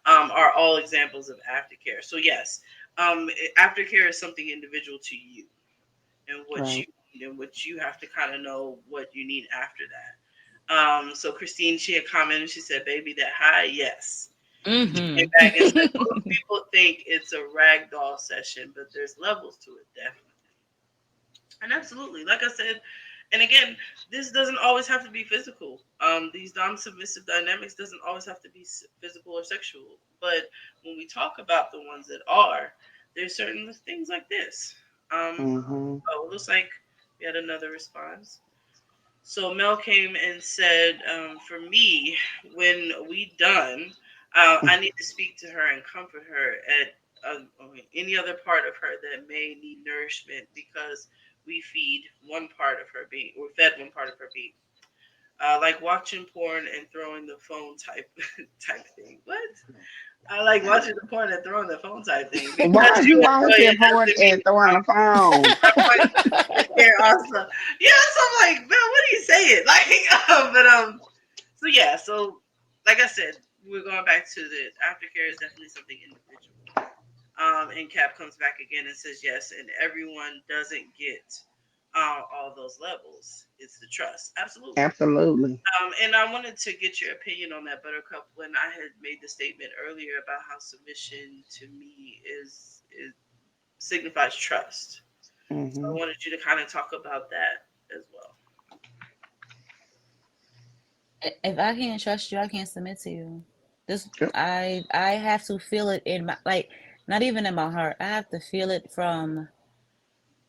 Speaker 1: are all examples of aftercare. So, yes, aftercare is something individual to you and what you
Speaker 2: Right.
Speaker 1: need and what you have to kind of know what you need after that. So, Christine, she had commented, she said, baby, that high, yes. And she came back and said, most
Speaker 3: Mm-hmm.
Speaker 1: people think it's a ragdoll session, but there's levels to it, definitely. And absolutely, like I said, and again, this doesn't always have to be physical. These dom-submissive dynamics doesn't always have to be physical or sexual. But when we talk about the ones that are, there's certain things like this. Um,
Speaker 2: Mm-hmm.
Speaker 1: oh, it looks like we had another response. So Mel came and said, for me, when we done, I need to speak to her and comfort her at any other part of her that may need nourishment because we feed one part of her being, or fed one part of her being. Like watching porn and throwing the phone type type thing. What? I like watching the porn and throwing the phone type thing
Speaker 2: Why
Speaker 1: because
Speaker 2: are
Speaker 1: you
Speaker 2: you
Speaker 1: enjoy it
Speaker 2: volunteering for it
Speaker 1: doesn't mean
Speaker 2: and throwing the phone?
Speaker 1: care also. Yeah, so I'm like, man, what are you saying? Like, so yeah, so like I said, we're going back to the aftercare is definitely something individual. And Cap comes back again and says yes, and everyone doesn't get all those levels. It's the trust, absolutely.
Speaker 2: Absolutely.
Speaker 1: And I wanted to get your opinion on that, Buttercup. When I had made the statement earlier about how submission to me is signifies trust. So I
Speaker 2: Mm-hmm.
Speaker 1: wanted you to kind of talk about that as well.
Speaker 3: If I can't trust you, I can't submit to you. This
Speaker 2: Yep.
Speaker 3: I have to feel it in my, like, not even in my heart. I have to feel it from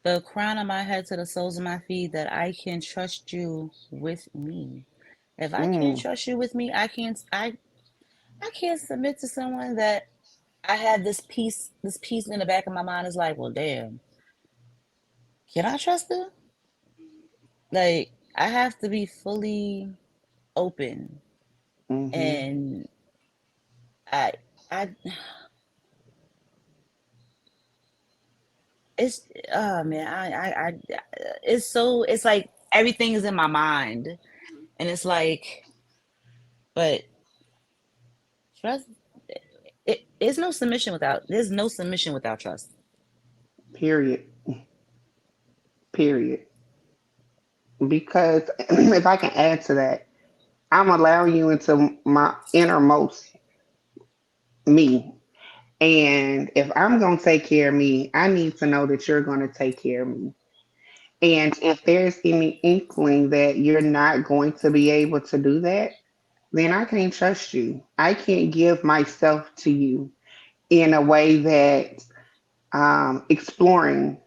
Speaker 3: the crown of my head to the soles of my feet that I can trust you with me. If I can't
Speaker 2: Mm.
Speaker 3: trust you with me, I can't submit to someone that I have this piece in the back of my mind is like, well, damn, can I trust her?
Speaker 1: Mm-hmm.
Speaker 3: Like, I have to be fully open,
Speaker 2: Mm-hmm.
Speaker 3: and I I it's oh man, I it's so, it's like everything is in my mind, and it's like, but trust, it's no submission without, there's no submission without trust.
Speaker 2: Period. Period. Because if I can add to that, I'm allowing you into my innermost me. And if I'm going to take care of me, I need to know that you're going to take care of me. And if there's any inkling that you're not going to be able to do that, then I can't trust you. I can't give myself to you in a way that exploring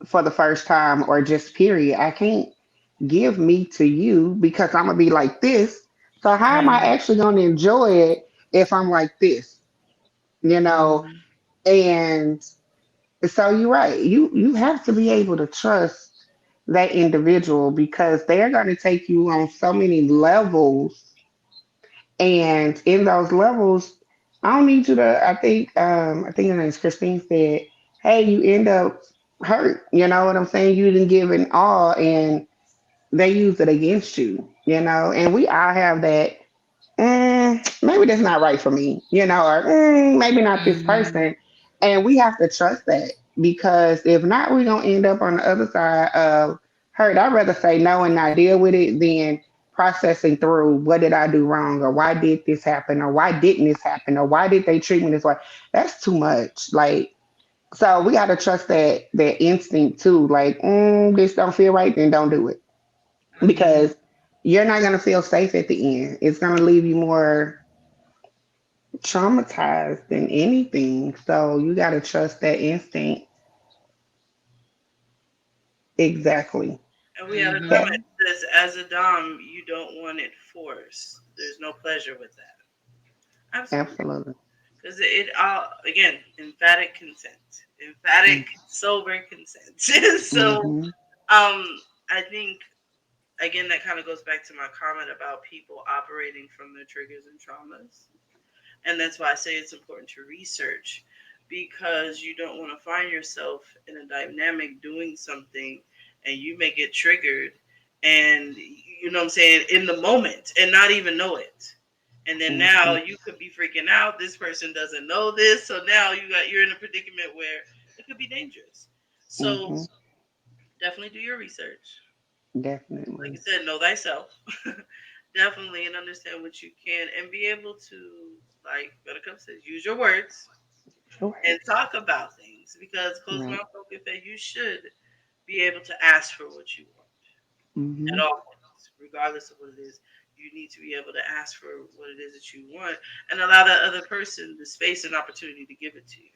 Speaker 2: for the first time or just period. I can't give me to you because I'm gonna be like this. So how am I
Speaker 3: Right.
Speaker 2: actually gonna enjoy it if I'm like this? You know,
Speaker 3: Mm-hmm.
Speaker 2: and so you're right. You have to be able to trust that individual because they're gonna take you on so many levels, and in those levels, I don't need you to. I think her name's Christine said, "Hey, you end up hurt." You know what I'm saying? You didn't give it all, and they use it against you. You know, and we all have that. Maybe that's not right for me. You know, or maybe not this
Speaker 3: Mm-hmm.
Speaker 2: person, and we have to trust that because if not, we're gonna end up on the other side of hurt. I'd rather say no and not deal with it than processing through what did I do wrong, or why did this happen, or why didn't this happen, or why did they treat me this way. That's too much. Like, so we gotta trust that instinct too. Like, this don't feel right, then don't do it,
Speaker 1: Mm-hmm.
Speaker 2: because you're not gonna feel safe at the end. It's gonna leave you more traumatized than anything. So you gotta trust that instinct. Exactly.
Speaker 1: And we had a
Speaker 3: Mm-hmm.
Speaker 2: That
Speaker 1: comment that says, as a dom, you don't want it forced. There's no pleasure with that. Absolutely.
Speaker 2: absolutely.
Speaker 1: Because it all, again, emphatic consent, emphatic sober consent. So,
Speaker 2: Mm-hmm.
Speaker 1: I think, again, that kind of goes back to my comment about people operating from their triggers and traumas. And that's why I say it's important to research, because you don't want to find yourself in a dynamic doing something and you may get triggered and, you know what I'm saying, in the moment and not even know it. And then now
Speaker 2: Mm-hmm.
Speaker 1: you could be freaking out. This person doesn't know this. So now you're in a predicament where it could be dangerous. So
Speaker 2: Mm-hmm.
Speaker 1: definitely do your research. Like you
Speaker 2: Definitely.
Speaker 1: said, know thyself. Definitely, and understand what you can and be able to, like Buttercup says, use your words
Speaker 2: Sure.
Speaker 1: and talk about things, because closed
Speaker 2: Right.
Speaker 1: mouth don't get fed. You should be able to ask for what you want
Speaker 2: Mm-hmm.
Speaker 1: at all points, regardless of what it is. You need to be able to ask for what it is that you want and allow that other person the space and opportunity to give it to you.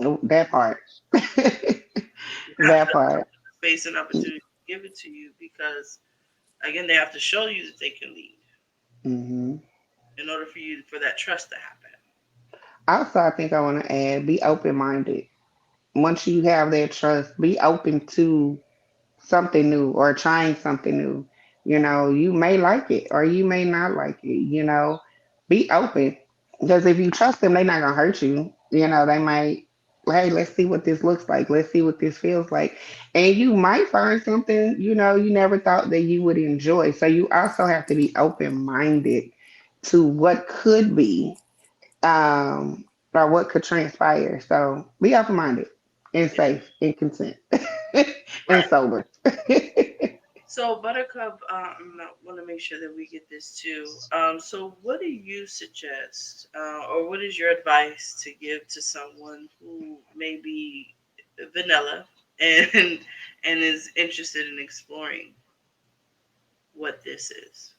Speaker 2: Oh, that part.
Speaker 1: You have
Speaker 2: That
Speaker 1: to allow
Speaker 2: part.
Speaker 1: the space and opportunity to give it to you, because again, they have to show you that they can lead
Speaker 2: Mm-hmm.
Speaker 1: in order for you for that trust to happen.
Speaker 2: Also, I think I want to add, be open minded. Once you have that trust, be open to something new or trying something new. You may like it or you may not like it. Be open, because if you trust them, they're not gonna hurt you. They might, hey, let's see what this looks like. Let's see what this feels like, and you might find something you never thought that you would enjoy. So you also have to be open minded to what could be, or what could transpire. So be open minded and
Speaker 1: Yeah,
Speaker 2: safe and consent and
Speaker 1: right.
Speaker 2: sober.
Speaker 1: So Buttercup, I want to make sure that we get this too. So what do you suggest, or what is your advice to give to someone who may be vanilla and and is interested in exploring what this is?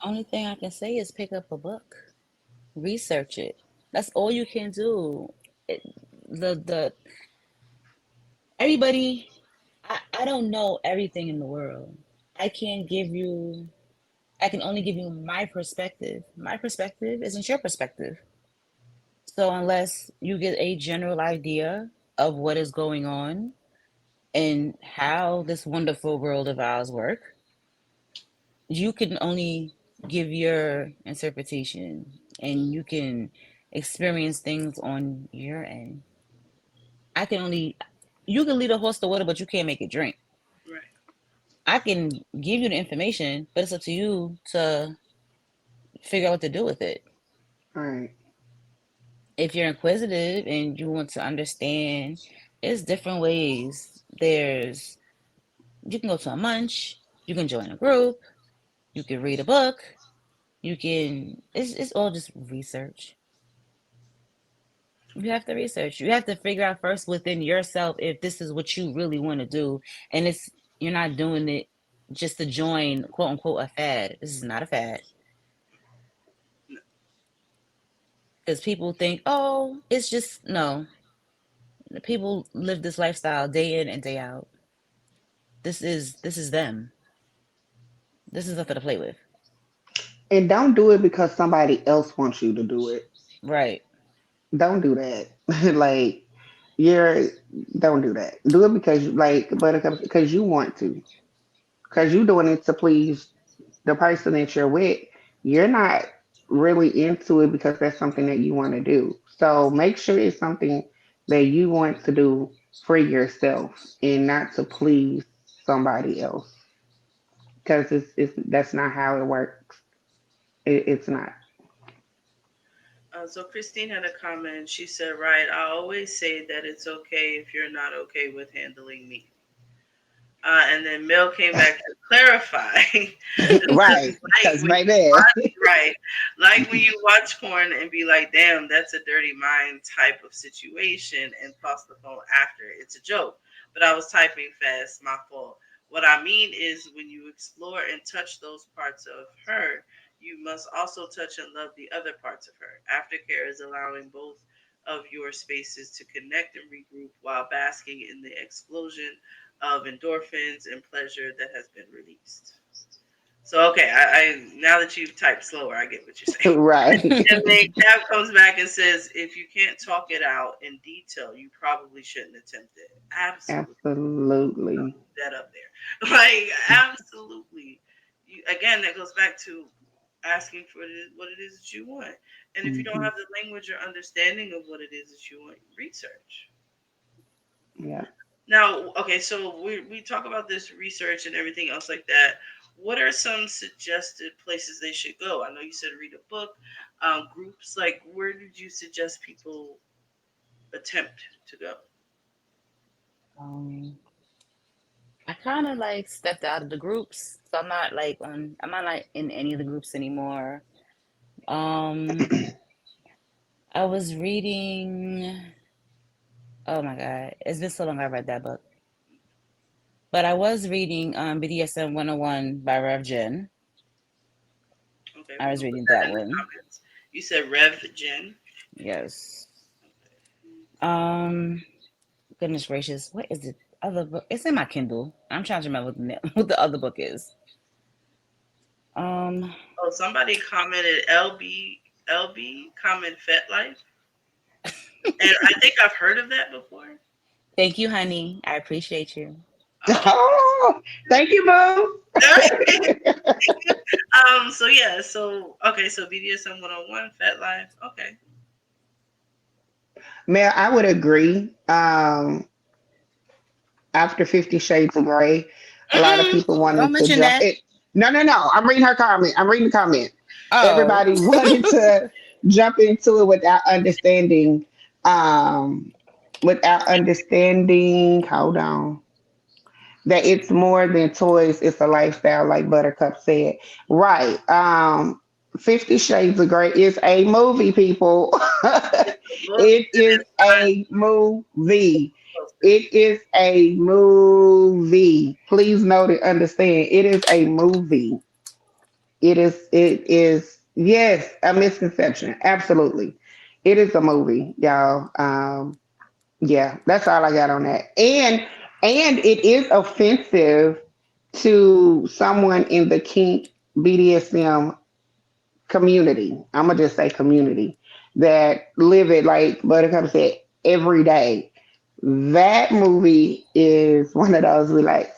Speaker 3: Only thing I can say is pick up a book, research it. That's all you can do. It, the everybody. I don't know everything in the world. I can't give you. I can only give you my perspective. My perspective isn't your perspective. So unless you get a general idea of what is going on and how this wonderful world of ours work, you can only give your interpretation and you can experience things on your end. I can only you can lead a horse to water, but you can't make it drink.
Speaker 1: Right.
Speaker 3: I can give you the information, but it's up to you to figure out what to do with it.
Speaker 2: All right.
Speaker 3: If you're inquisitive and you want to understand, it's different ways. You can go to a munch, you can join a group, you can read a book, it's all just research. You have to research. You have to figure out first within yourself if this is what you really want to do. And you're not doing it just to join quote unquote a fad. This is not a fad. Because people think, oh, it's just no. People live this lifestyle day in and day out. This is them. This is nothing to play with.
Speaker 2: And don't do it because somebody else wants you to do it.
Speaker 3: Right.
Speaker 2: Don't do that. Like, you're don't do that. Do it because because you want to. Because you're doing it to please the person that you're with. You're not really into it because that's something that you want to do. So make sure it's something that you want to do for yourself and not to please somebody else. Because it's that's not how it works. It's not.
Speaker 1: So Christine had a comment. She said, "Right, I always say that it's okay if you're not okay with handling me." And then Mel came back to clarify. This is
Speaker 2: Right.
Speaker 1: like
Speaker 2: Because,
Speaker 1: when you
Speaker 2: baby.
Speaker 1: watch, right, like when you watch porn and be like, damn, that's a dirty mind type of situation, and toss the phone after. It's a joke. But I was typing fast, my fault. What I mean is, when you explore and touch those parts of her, you must also touch and love the other parts of her. Aftercare is allowing both of your spaces to connect and regroup while basking in the explosion of endorphins and pleasure that has been released. So okay, I now that you've typed slower, I get what you're saying.
Speaker 2: Right.
Speaker 1: And then Cap comes back and says, if you can't talk it out in detail, you probably shouldn't attempt it. Absolutely,
Speaker 2: Absolutely.
Speaker 1: that up there, like absolutely. You, again, that goes back to asking for what it is that you want. And if you don't
Speaker 2: Hmm.
Speaker 1: have the language or understanding of what it is that you want, research.
Speaker 2: Yeah.
Speaker 1: Now, okay, so we talk about this research and everything else like that. What are some suggested places they should go? I know you said read a book, groups. Like, where did you suggest people attempt to go?
Speaker 3: Um, I kind of like stepped out of the groups, so I'm not like in any of the groups anymore. Um, I was reading. Oh my God, it's been so long I read that book, but I was reading BDSM 101 by Rev Jen.
Speaker 1: Okay,
Speaker 3: I
Speaker 1: we're
Speaker 3: was
Speaker 1: gonna put
Speaker 3: reading
Speaker 1: that
Speaker 3: that
Speaker 1: in the
Speaker 3: one.
Speaker 1: comments. You said Rev Jen.
Speaker 3: Yes. Um, Goodness gracious, what is the other book? It's in my Kindle. I'm trying to remember what the other book is. Um,
Speaker 1: Oh, somebody commented LB comment Fet Life, and I think I've heard of that before.
Speaker 3: Thank you, honey. I appreciate you.
Speaker 1: Oh,
Speaker 2: Oh, thank you, Boo.
Speaker 1: so yeah, so okay, so BDSM 101, Fat Life. Okay.
Speaker 2: Man, I would agree. After 50 Shades of Grey, a lot of
Speaker 3: Mm-mm,
Speaker 2: people
Speaker 3: don't
Speaker 2: wanted to
Speaker 3: mention
Speaker 2: jump
Speaker 3: that.
Speaker 2: it. No, no, no. I'm reading her comment. I'm reading the comment.
Speaker 3: Oh,
Speaker 2: Everybody wanted to jump into it um, without understanding, hold on, that it's more than toys, it's a lifestyle, like Buttercup said. Right. 50 Shades of Grey is a movie, people.
Speaker 1: It's a book
Speaker 2: It
Speaker 1: and
Speaker 2: is
Speaker 1: it's not
Speaker 2: a movie.
Speaker 1: posted.
Speaker 2: It is a movie. Please note and understand. It is a movie. It is, yes, a misconception. Absolutely. It is a movie, y'all. Yeah, that's all I got on that. And it is offensive to someone in the kink BDSM community. I'm gonna just say community that live it, like Buttercup said, every day. That movie is one of those we like,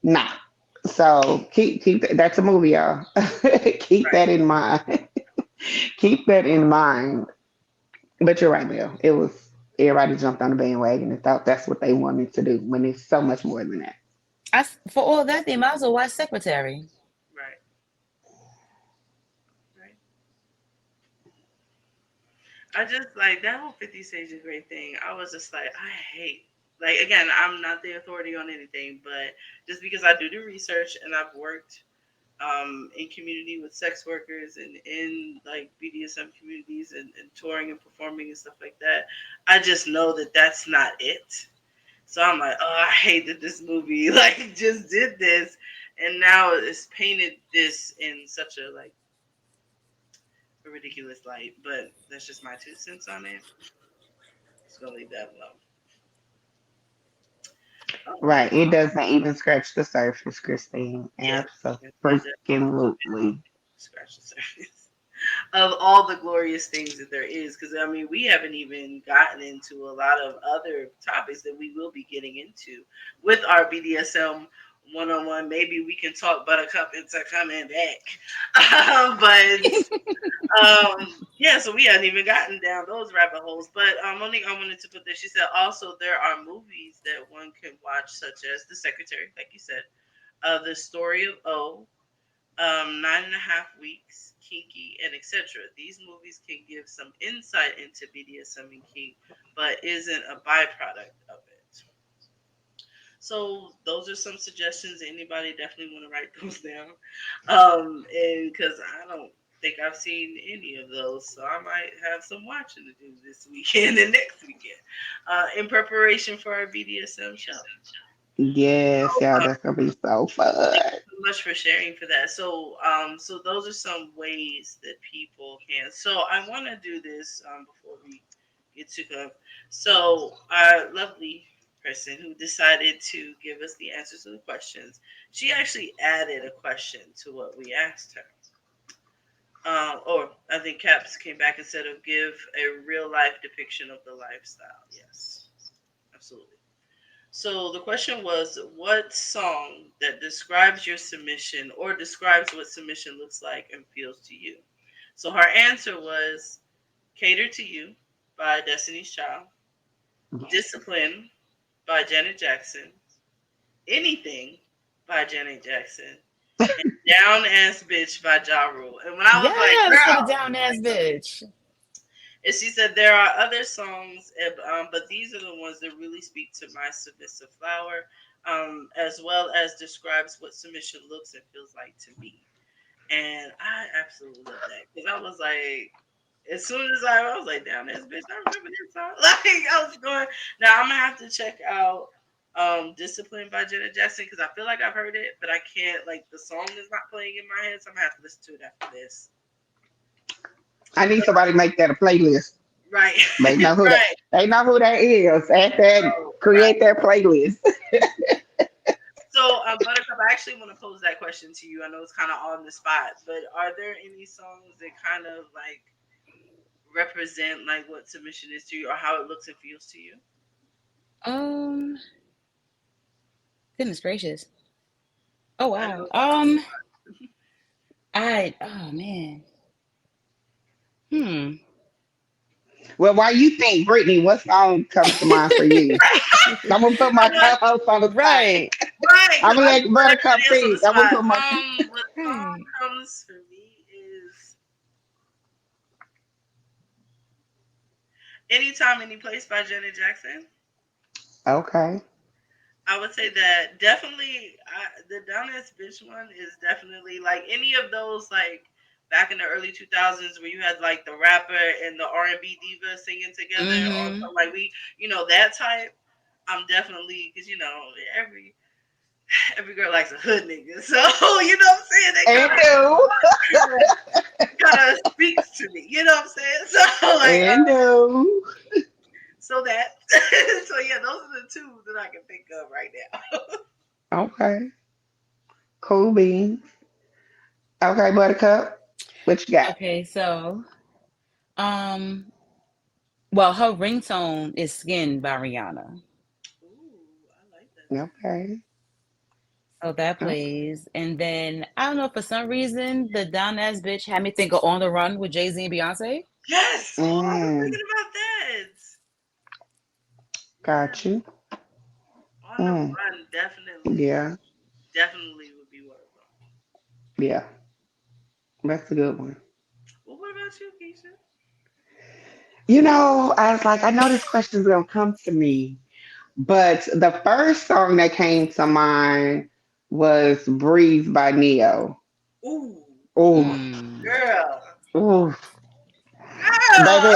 Speaker 2: nah. So that's a movie, y'all. Keep
Speaker 1: Right.
Speaker 2: that in mind. Keep that in mind. But you're right, Bill. It was everybody jumped on the bandwagon and thought that's what they wanted to do when it's so much more than that.
Speaker 3: for all that, they might as well watch Secretary.
Speaker 1: Right. Right. I just like that whole 50 Shades of Grey thing. I was just like, I hate. Like again, I'm not the authority on anything, but just because I do the research and I've worked in community with sex workers and in like BDSM communities and touring and performing and stuff like that, I just know that that's not it. So I'm like, oh, I hate that this movie like just did this, and now it's painted this in such a like a ridiculous light. But that's just my 2 cents on it. Just gonna leave that alone. Oh,
Speaker 2: Right. It doesn't even scratch the surface, Christine.
Speaker 1: yeah, it does
Speaker 2: Absolutely.
Speaker 1: scratch the surface of all the glorious things that there is. Because I mean, we haven't even gotten into a lot of other topics that we will be getting into with our BDSM 101. Maybe we can talk Buttercup into coming back, but yeah, so we hadn't even gotten down those rabbit holes. But Monique, I wanted to put this. She said also there are movies that one can watch, such as The Secretary, like you said, The Story of O, 9.5 Weeks, Kinky, and etc. These movies can give some insight into BDSM and kink, but isn't a byproduct of it. So those are some suggestions. Anybody definitely want to write those down. And because I don't think I've seen any of those, so I might have some watching to do this weekend and next weekend, in preparation for our BDSM show.
Speaker 2: Yes,
Speaker 1: So,
Speaker 2: yeah, that's gonna be so
Speaker 1: thank
Speaker 2: fun.
Speaker 1: you so much for sharing for that. So, so those are some ways that people can. So, I want to do this before we get to go. So, our lovely person who decided to give us the answers to the questions, she actually added a question to what we asked her. Or I think Caps came back and said, "Of give a real life depiction of the lifestyle." Yes, absolutely. So the question was, what song that describes your submission or describes what submission looks like and feels to you? So her answer was Cater to You by Destiny's Child, Discipline by Janet Jackson, Anything by Janet Jackson, and Down Ass Bitch by Ja Rule. And when I was like,
Speaker 3: Yes, for the
Speaker 1: girl,
Speaker 3: down ass bitch.
Speaker 1: and she said there are other songs, but these are the ones that really speak to my submissive flower, as well as describes what submission looks and feels like to me. And I absolutely love that because I was like, as soon as I was like, down this bitch, I remember this song. Like I was going. Now I'm gonna have to check out "Discipline" by Janet Jackson because I feel like I've heard it, but I can't. Like the song is not playing in my head, so I'm gonna have to listen to it after this.
Speaker 2: I need somebody to make that a playlist.
Speaker 1: Right,
Speaker 2: They know who that.
Speaker 1: right.
Speaker 2: They know who that is. Add that.
Speaker 1: Oh, right.
Speaker 2: Create their playlist.
Speaker 1: So, Buttercup, I actually want to pose that question to you. I know it's kind of on the spot, but are there any songs that kind of like represent like what submission is to you or how it looks and feels to you?
Speaker 3: Um, Goodness gracious. Oh
Speaker 1: I
Speaker 3: wow.
Speaker 1: know it's on the
Speaker 3: Oh man. Hmm.
Speaker 2: Well, while you think, Brittany, what song comes to mind for you? I'm gonna put my
Speaker 1: spot.
Speaker 2: co-host on the spot.
Speaker 3: Right.
Speaker 1: Right,
Speaker 2: I'm
Speaker 1: because
Speaker 2: gonna
Speaker 1: I
Speaker 2: let
Speaker 1: put
Speaker 2: Buttercup
Speaker 1: everybody else on the
Speaker 2: think. I'm gonna put
Speaker 1: spot.
Speaker 2: my.
Speaker 1: What song
Speaker 3: Right.
Speaker 1: comes for me is "Anytime, Any Place" by Janet Jackson.
Speaker 2: Okay.
Speaker 1: I would say that definitely the Down Ass Bitch one is definitely like any of those like back in the early 2000s where you had like the rapper and the R&B diva singing together on
Speaker 3: Mm-hmm.
Speaker 1: some like that type. I'm definitely because every girl likes a hood nigga, so you know what I'm saying. They
Speaker 2: And do.
Speaker 1: kind of speaks to me, you know what I'm saying. So like
Speaker 2: And do.
Speaker 1: so that so yeah, those are the two that I can think of right now.
Speaker 2: Okay. Cool beans. Okay, Buttercup. What you got?
Speaker 3: Okay, so um, well, her ringtone is "Skin" by Rihanna.
Speaker 1: Ooh, I like that.
Speaker 2: Okay.
Speaker 3: So that
Speaker 2: Okay.
Speaker 3: plays, and then I don't know for some reason the down ass bitch had me think of "On the Run" with Jay Z and Beyonce.
Speaker 1: Yes. Oh, I was
Speaker 2: Mm,
Speaker 1: thinking about that. Yeah.
Speaker 2: got you.
Speaker 1: On the
Speaker 2: Mm,
Speaker 1: run, definitely,
Speaker 2: yeah.
Speaker 1: definitely would be one of them.
Speaker 2: Yeah. That's a good one.
Speaker 1: Well, what about you, Keisha?
Speaker 2: I was like, I know this question's gonna come to me, but the first song that came to mind was "Breathe" by Neo.
Speaker 1: Ooh,
Speaker 2: Oh,
Speaker 3: Mm.
Speaker 1: girl,
Speaker 2: oh,
Speaker 1: girl.
Speaker 2: baby,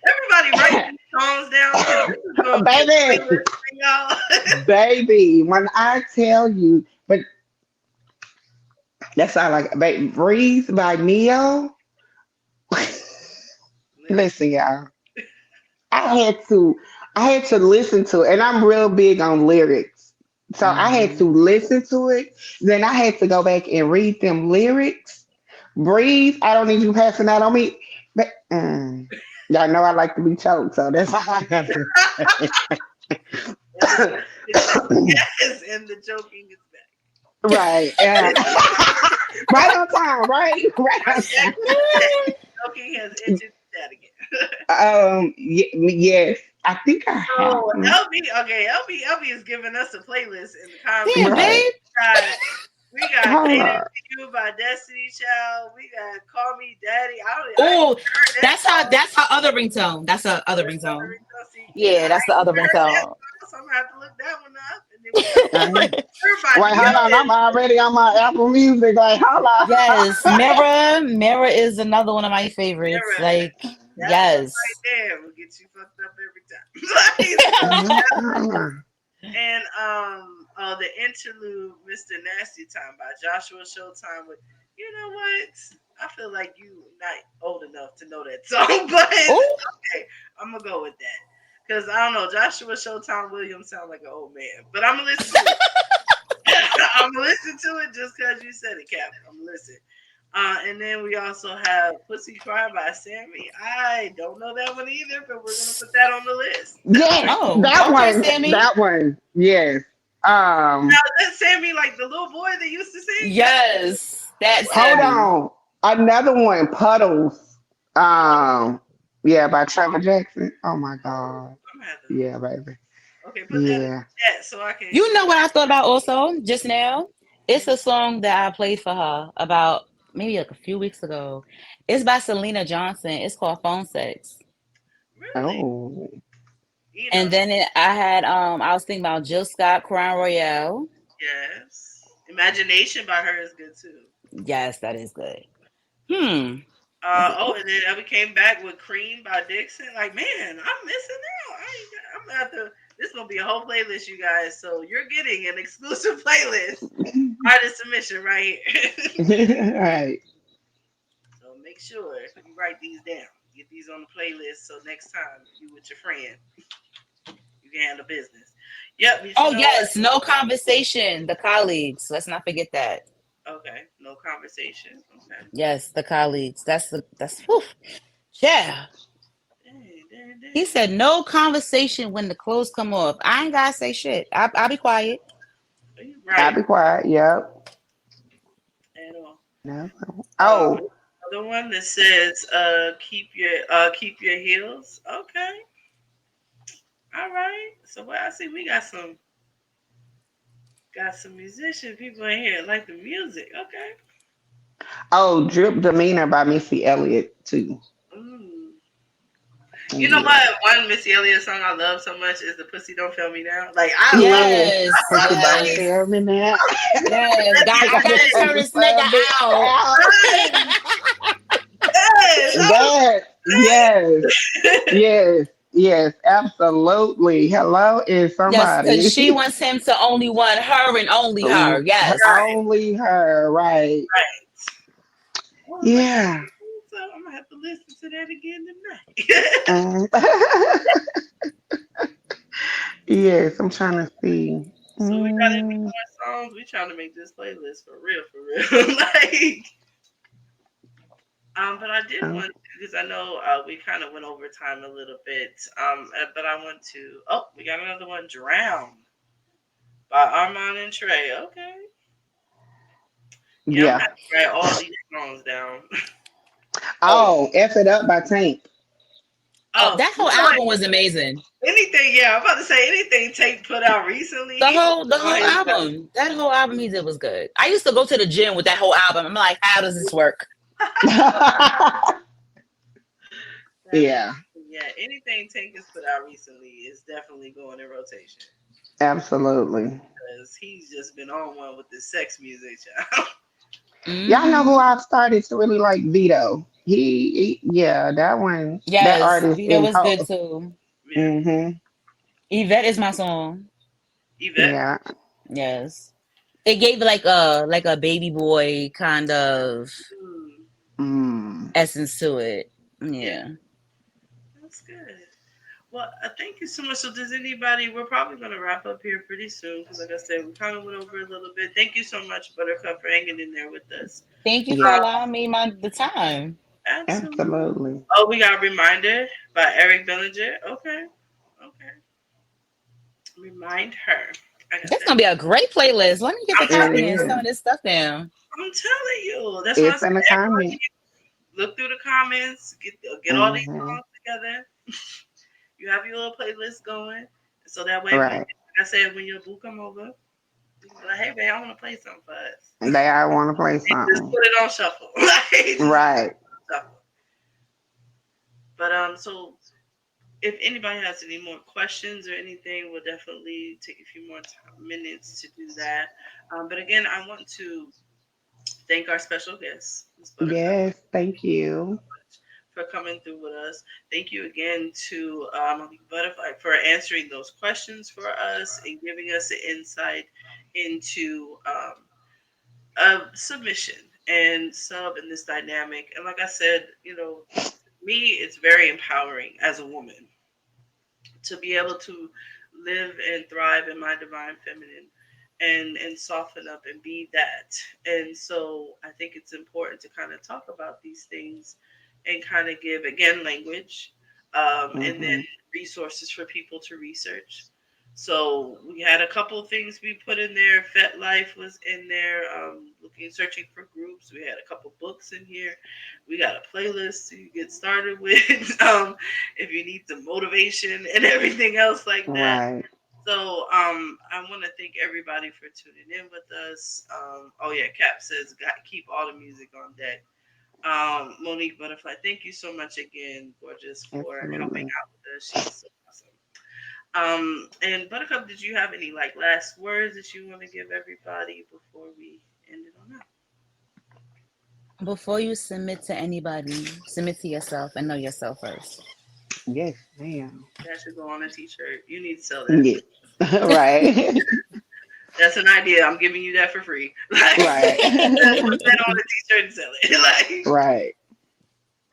Speaker 1: Everybody write these songs down because this is gonna be a
Speaker 2: baby,
Speaker 1: playlist for y'all.
Speaker 2: baby. When I tell you, but that's all like, baby, "Breathe" by Neo.
Speaker 1: Listen,
Speaker 2: Listen, y'all. I had to I had to listen to it, and I'm real big on lyrics. So I had to
Speaker 3: Mm-hmm.
Speaker 2: listen to it. Then I had to go back and read them lyrics. Breathe. I don't need you passing that on me. But y'all know I like to be choked, so that's all I got to
Speaker 1: and the
Speaker 2: say.
Speaker 1: joking is back. Yes, and the joking is
Speaker 2: Right. Yeah.
Speaker 1: back.
Speaker 2: Right on time, right? Right on time.
Speaker 1: Joking has entered the chat again.
Speaker 2: Yes. I think I have
Speaker 1: So
Speaker 2: them.
Speaker 1: LB is giving us a playlist in the comments.
Speaker 3: Damn,
Speaker 2: Right.
Speaker 3: babe.
Speaker 1: got we got
Speaker 2: Hold
Speaker 1: Cater
Speaker 2: up.
Speaker 1: to You by Destiny Child. We got Call Me Daddy. I ain't
Speaker 3: Oh,
Speaker 1: heard that
Speaker 3: that's her.
Speaker 1: song.
Speaker 3: That's her other ringtone. That's her other
Speaker 1: That's
Speaker 3: ringtone.
Speaker 1: another ringtone. See, yeah,
Speaker 3: Yeah,
Speaker 1: I
Speaker 3: that's the
Speaker 1: ain't
Speaker 3: other
Speaker 1: even heard that
Speaker 3: ringtone.
Speaker 1: song, so I'm gonna have to look that one then we got
Speaker 2: Uh-huh.
Speaker 1: everybody
Speaker 2: Wait, hold on. I'm
Speaker 1: yelling.
Speaker 2: already on my Apple Music. Like, hold on.
Speaker 3: Yes, Mirror is another one of my favorites.
Speaker 1: Mirror.
Speaker 3: Like,
Speaker 1: That one right
Speaker 3: yes.
Speaker 1: there will get you fucked up every time. Like, so
Speaker 2: Uh-huh.
Speaker 1: and the interlude, Mr. Nasty Time by Joshua Showtime with you know what? I feel like you not old enough to know that song, but
Speaker 3: Oh,
Speaker 1: okay, I'm gonna go with that. Cause I don't know, Joshua Showtime Williams sound like an old man. But I'm gonna listen to it. I'm gonna listen to it just cause you said it, Cap. I'm gonna listen. And then we also have Pussy Cry by Sammy. I don't know that one either, but we're gonna put that on the list.
Speaker 2: Yes,
Speaker 3: oh,
Speaker 2: that
Speaker 3: okay,
Speaker 2: one.
Speaker 3: Sammy.
Speaker 2: That one. Yes.
Speaker 1: Now that Sammy like the little boy that used to sing?
Speaker 3: Yes, that
Speaker 2: Hold
Speaker 3: Sammy.
Speaker 2: on. Another one, Puddles. Um, yeah, by Trevor Jackson. Oh my
Speaker 1: Oh,
Speaker 2: God.
Speaker 1: I'm gonna have to
Speaker 2: Yeah, baby.
Speaker 1: okay, put that in
Speaker 2: Yeah.
Speaker 1: the chat so I can
Speaker 3: You know what I thought about also just now? It's a song that I played for her about maybe like a few weeks ago. It's by Selena Johnson. It's called Phone Sex.
Speaker 1: really,
Speaker 2: Oh.
Speaker 1: you know,
Speaker 3: And then I was thinking about Jill Scott, Crown Royale.
Speaker 1: yes. Imagination by her is good too.
Speaker 3: Yes, that is good. Hmm.
Speaker 1: And then we came back with Cream by Dixon. Like, man, I'm missing out. I'm gonna have to. This is gonna be a whole playlist, you guys. So you're getting an exclusive playlist, artist submission right here.
Speaker 2: Right.
Speaker 1: So make sure you write these down. Get these on the playlist. So next time you with your friend, you can handle business. Yep, but you
Speaker 3: Oh
Speaker 1: know what?
Speaker 3: yes, No Conversation, The Colleagues. Let's not forget that.
Speaker 1: Okay, no conversation. Okay.
Speaker 3: Yes, The Colleagues. That's whew. Yeah.
Speaker 1: Dang, dang,
Speaker 3: He
Speaker 1: dang.
Speaker 3: said no conversation when the clothes come off. I ain't gotta say shit. I'll be quiet.
Speaker 1: Are you
Speaker 2: I'll
Speaker 1: right?
Speaker 2: be quiet. Yep.
Speaker 1: And
Speaker 2: No.
Speaker 1: uh,
Speaker 2: Oh,
Speaker 1: another one that says, keep your heels." Okay, all right. So what I see, we got some musician people in here that like the music. Okay.
Speaker 2: oh, Drip Demeanor by Missy Elliott too.
Speaker 1: Mm. You know
Speaker 2: Yeah.
Speaker 1: what? One Missy Elliott song I love so much is the "Pussy Don't Fail Me Now." Like I love,
Speaker 2: Yes.
Speaker 3: Yes,
Speaker 1: I
Speaker 2: Pussy
Speaker 1: love that
Speaker 2: don't
Speaker 1: music.
Speaker 3: yes,
Speaker 2: fail me now.
Speaker 3: yes.
Speaker 1: That
Speaker 3: I
Speaker 2: Got
Speaker 3: gotta
Speaker 2: this
Speaker 1: music.
Speaker 3: turn
Speaker 2: pussy
Speaker 3: this nigga
Speaker 2: fail me
Speaker 3: out.
Speaker 2: out.
Speaker 1: Yes, yes.
Speaker 2: That. Yes. Yes. Yes. Absolutely. Hello is
Speaker 3: Yes, because
Speaker 2: somebody.
Speaker 3: she wants him to only want her and only her. Yes.
Speaker 1: Right,
Speaker 2: Only her. Right.
Speaker 1: right. I was like,
Speaker 2: Yeah.
Speaker 1: so I'm gonna have to listen to that again tonight.
Speaker 2: Um, yes. I'm trying to see.
Speaker 1: So we got any
Speaker 2: Mm,
Speaker 1: more songs? We trying to make this playlist for real, for real. Like, but I did
Speaker 2: oh,
Speaker 1: want to because I know we kind of went over time a little bit. But I want to. Oh, we got another one. "Drown" by Armand and Trey. Okay, yeah, I'm gonna
Speaker 2: yeah.
Speaker 1: have to write all these songs down. Oh,
Speaker 2: Oh, F it up by Tank.
Speaker 3: Oh,
Speaker 1: oh,
Speaker 3: that
Speaker 1: you
Speaker 3: whole
Speaker 1: know what?
Speaker 3: album was amazing.
Speaker 1: Anything? Yeah, I'm about to say anything Tate put out recently.
Speaker 3: The
Speaker 1: He put
Speaker 3: whole the
Speaker 1: on
Speaker 3: whole
Speaker 1: his stuff.
Speaker 3: album. That whole album he did was good. I used to go to the gym with that whole album. I'm like, how does this work?
Speaker 1: That is,
Speaker 2: Yeah,
Speaker 1: yeah. Anything Tank has put out recently is definitely going in rotation
Speaker 2: absolutely.
Speaker 1: because he's just been on one with the sex music, child.
Speaker 2: Y'all know who
Speaker 3: Hmm.
Speaker 2: I started to really like? Vito. Yeah, that one, that
Speaker 3: Yes,
Speaker 2: artist
Speaker 3: Vito
Speaker 2: in
Speaker 3: was good
Speaker 2: whole.
Speaker 3: too.
Speaker 1: Yeah,
Speaker 2: Hmm.
Speaker 3: Yvette is my song.
Speaker 1: Yvette.
Speaker 2: Yeah.
Speaker 3: Yes. It gave like a baby boy kind of
Speaker 1: Mm,
Speaker 2: Mm.
Speaker 3: essence to it.
Speaker 1: yeah,
Speaker 3: Yeah.
Speaker 1: that's good. Well, thank you so much. So, does anybody? We're probably going to wrap up here pretty soon because, like I said, we kind of went over a little bit. Thank you so much, Buttercup, for hanging in there with us.
Speaker 3: Thank you for
Speaker 2: Yeah,
Speaker 1: Um,
Speaker 3: allowing me the time.
Speaker 1: absolutely.
Speaker 2: absolutely.
Speaker 1: Oh, we got Reminder by Eric Bellinger. Okay, okay. Remind her. I got
Speaker 3: That's
Speaker 1: that.
Speaker 3: gonna be a great playlist. Let me get the
Speaker 1: I'm telling
Speaker 2: It
Speaker 3: copy and
Speaker 1: you.
Speaker 3: some
Speaker 2: is.
Speaker 3: of this stuff down.
Speaker 1: I'm telling you. That's why I
Speaker 2: It's
Speaker 1: said
Speaker 2: in the
Speaker 1: everybody
Speaker 2: comment.
Speaker 1: look through the comments, get all these
Speaker 2: Hmm.
Speaker 1: songs together. You have your little playlist going, so that way,
Speaker 2: Right.
Speaker 1: like I said, when your boo come over, you can be like, "Hey, babe, I want to play something for us."
Speaker 2: They I want to play
Speaker 1: And just
Speaker 2: something.
Speaker 1: put it on shuffle, like just
Speaker 2: Right.
Speaker 1: shuffle. But so if anybody has any more questions or anything, we'll definitely take a few more minutes to do that. But again, I want to thank our special guest, Ms. Buttercup,
Speaker 2: Yes, thank you.
Speaker 1: for coming through with us. Thank you again to Butterfly for answering those questions for us and giving us the insight into submission and sub in this dynamic. And like I said, me, it's very empowering as a woman to be able to live and thrive in my divine feminine and soften up and be that. And so I think it's important to kind of talk about these things and kind of give again language, and then
Speaker 2: Hmm.
Speaker 1: resources for people to research. So we had a couple of things we put in there. Fet Life was in there. Looking, searching for groups. We had a couple books in here. We got a playlist to get started with. If you need some motivation and everything else like that.
Speaker 2: Right.
Speaker 1: So I want to thank everybody for tuning in with us. Oh yeah, Cap says got keep all the music on deck. Monique Butterfly, thank you so much again, gorgeous, for helping
Speaker 2: Absolutely.
Speaker 1: out with us. She's so awesome. And Buttercup, did you have any like last words that you want to give everybody before we end it on that?
Speaker 3: Before you submit to anybody, submit to yourself and know yourself first.
Speaker 2: Yes, ma'am.
Speaker 1: That should go on a t-shirt. You need to sell that.
Speaker 2: Yes. Right.
Speaker 1: That's an idea. I'm giving you that for free. Like, put
Speaker 2: Right.
Speaker 1: that on a t-shirt and sell it. Like,
Speaker 2: Right.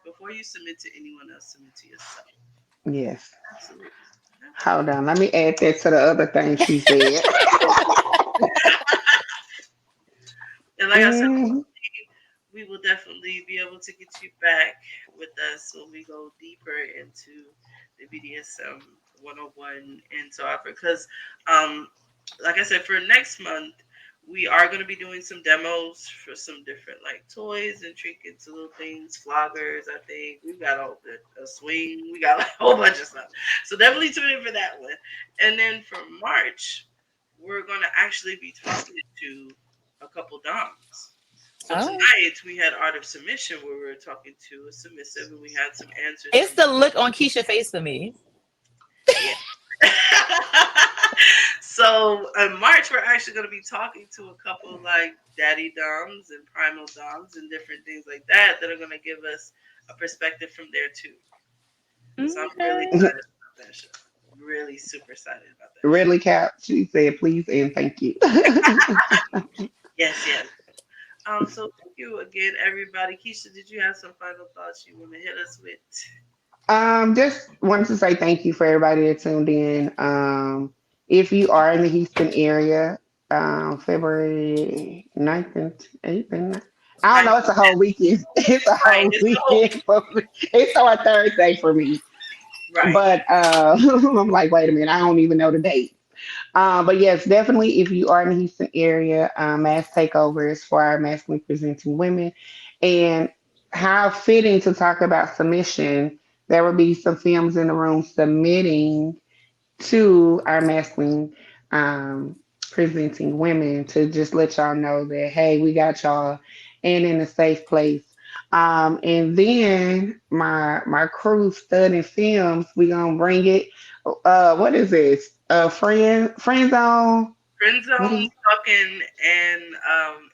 Speaker 1: before you submit to anyone else, submit to yourself.
Speaker 2: Yes.
Speaker 1: Absolutely.
Speaker 2: Hold on. Let me add that to the other thing she said.
Speaker 1: And like I said,
Speaker 2: Mhm.
Speaker 1: we will definitely be able to get you back with us when we go deeper into the BDSM 101 and so on. Because, um, like I said, for next month, we are going to be doing some demos for some different like toys and trinkets, little things, floggers. I think we've got all the a swing. We got like a whole bunch of stuff. So definitely tune in for that one. And then for March, we're going to actually be talking to a couple doms. So
Speaker 3: Oh,
Speaker 1: tonight we had Art of Submission where we were talking to a submissive and we had some answers
Speaker 3: it's
Speaker 1: from
Speaker 3: the look on Keisha's face for me.
Speaker 1: yeah. So in March we're actually going to be talking to a couple like daddy doms and primal doms and different things like that that are going to give us a perspective from there too. So I'm really
Speaker 3: Okay.
Speaker 1: excited about that show. Really super excited about that show.
Speaker 2: Really, Cap? She said, please and thank you.
Speaker 1: Yes, yes. So thank you again, everybody. Keisha, did you have some final thoughts you want to hit us with?
Speaker 2: Just wanted to say thank you for everybody that tuned in. If you are in the Houston area, February 9th and 8th and 9th, I don't
Speaker 1: Nice.
Speaker 2: know, it's a whole weekend. It's a
Speaker 1: Right.
Speaker 2: whole
Speaker 1: It's the whole
Speaker 2: weekend for me. It's on a Thursday for me.
Speaker 1: right.
Speaker 2: But I'm like, wait a minute, I don't even know the date. But yes, definitely if you are in the Houston area, mass takeovers for our masculine presenting women. And how fitting to talk about submission. There will be some films in the room submitting to our masculine um, presenting women to just let y'all know that, hey, we got y'all and in a safe place. And then my crew studying films, we gonna bring it. What is this? Friend zone.
Speaker 1: Friend
Speaker 2: What
Speaker 1: zone,
Speaker 2: is
Speaker 1: fucking, and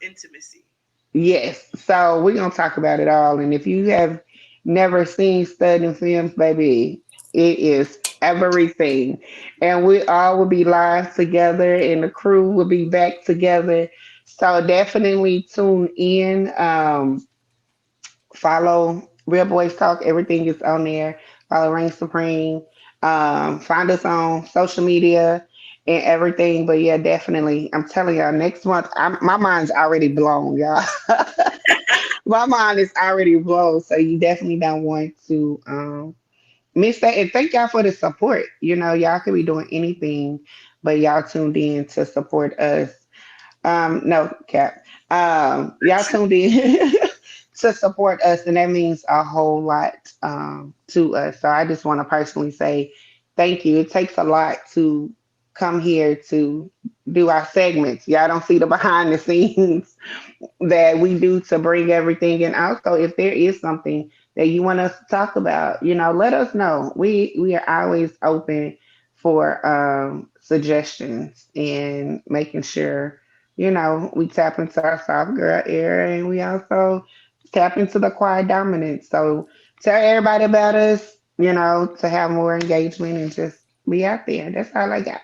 Speaker 1: intimacy.
Speaker 2: Yes. So we're gonna talk about it all. And if you have never seen studying films, baby, it is everything. And we all will be live together and the crew will be back together. So definitely tune in. Follow Real Boys Talk. Everything is on there. Follow Reign Supreme. Find us on social media and everything. But yeah, definitely. I'm telling y'all, next month, my mind's already blown, y'all. My mind is already blown. So you definitely don't want to miss that. And thank y'all for the support. You know, y'all could be doing anything, but y'all tuned in to support us. No, Cap. Y'all tuned in to support us, and that means a whole lot to us. So I just want to personally say thank you. It takes a lot to come here to do our segments. Y'all don't see the behind the scenes that we do to bring everything. And also, if there is something that you want us to talk about, let us know. We are always open for suggestions and making sure, we tap into our soft girl era and we also tap into the quiet dominance. So tell everybody about us, to have more engagement and just be out there. That's all I got.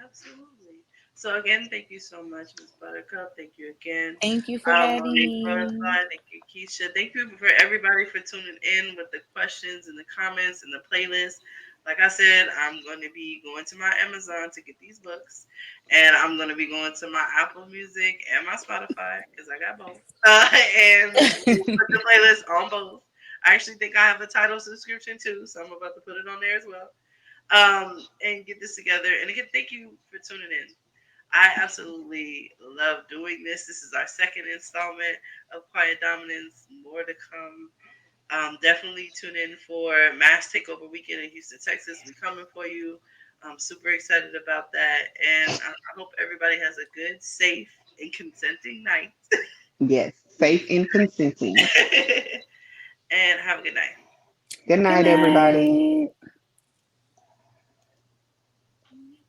Speaker 1: Absolutely. So again, thank you so much, Miss Buttercup. Thank you again,
Speaker 3: Thank you for having
Speaker 1: Monique
Speaker 3: me.
Speaker 1: Butterfly. Thank you, Keisha. Thank you for everybody for tuning in with the questions and the comments and the playlist. Like I said, I'm going to be going to my Amazon to get these books, and I'm going to be going to my Apple Music and my Spotify because I got both, and put the playlist on both. I actually think I have a title subscription too, so I'm about to put it on there as well, and get this together. And again, thank you for tuning in. I absolutely love doing this. This is our second installment of Quiet Dominance. More to come. Definitely tune in for Mass Takeover Weekend in Houston, Texas. We coming for you. I'm super excited about that, and I hope everybody has a good, safe, and consenting night.
Speaker 2: Yes, safe and consenting.
Speaker 1: And have a good night.
Speaker 2: Good
Speaker 3: Good
Speaker 2: night, everybody.
Speaker 3: night.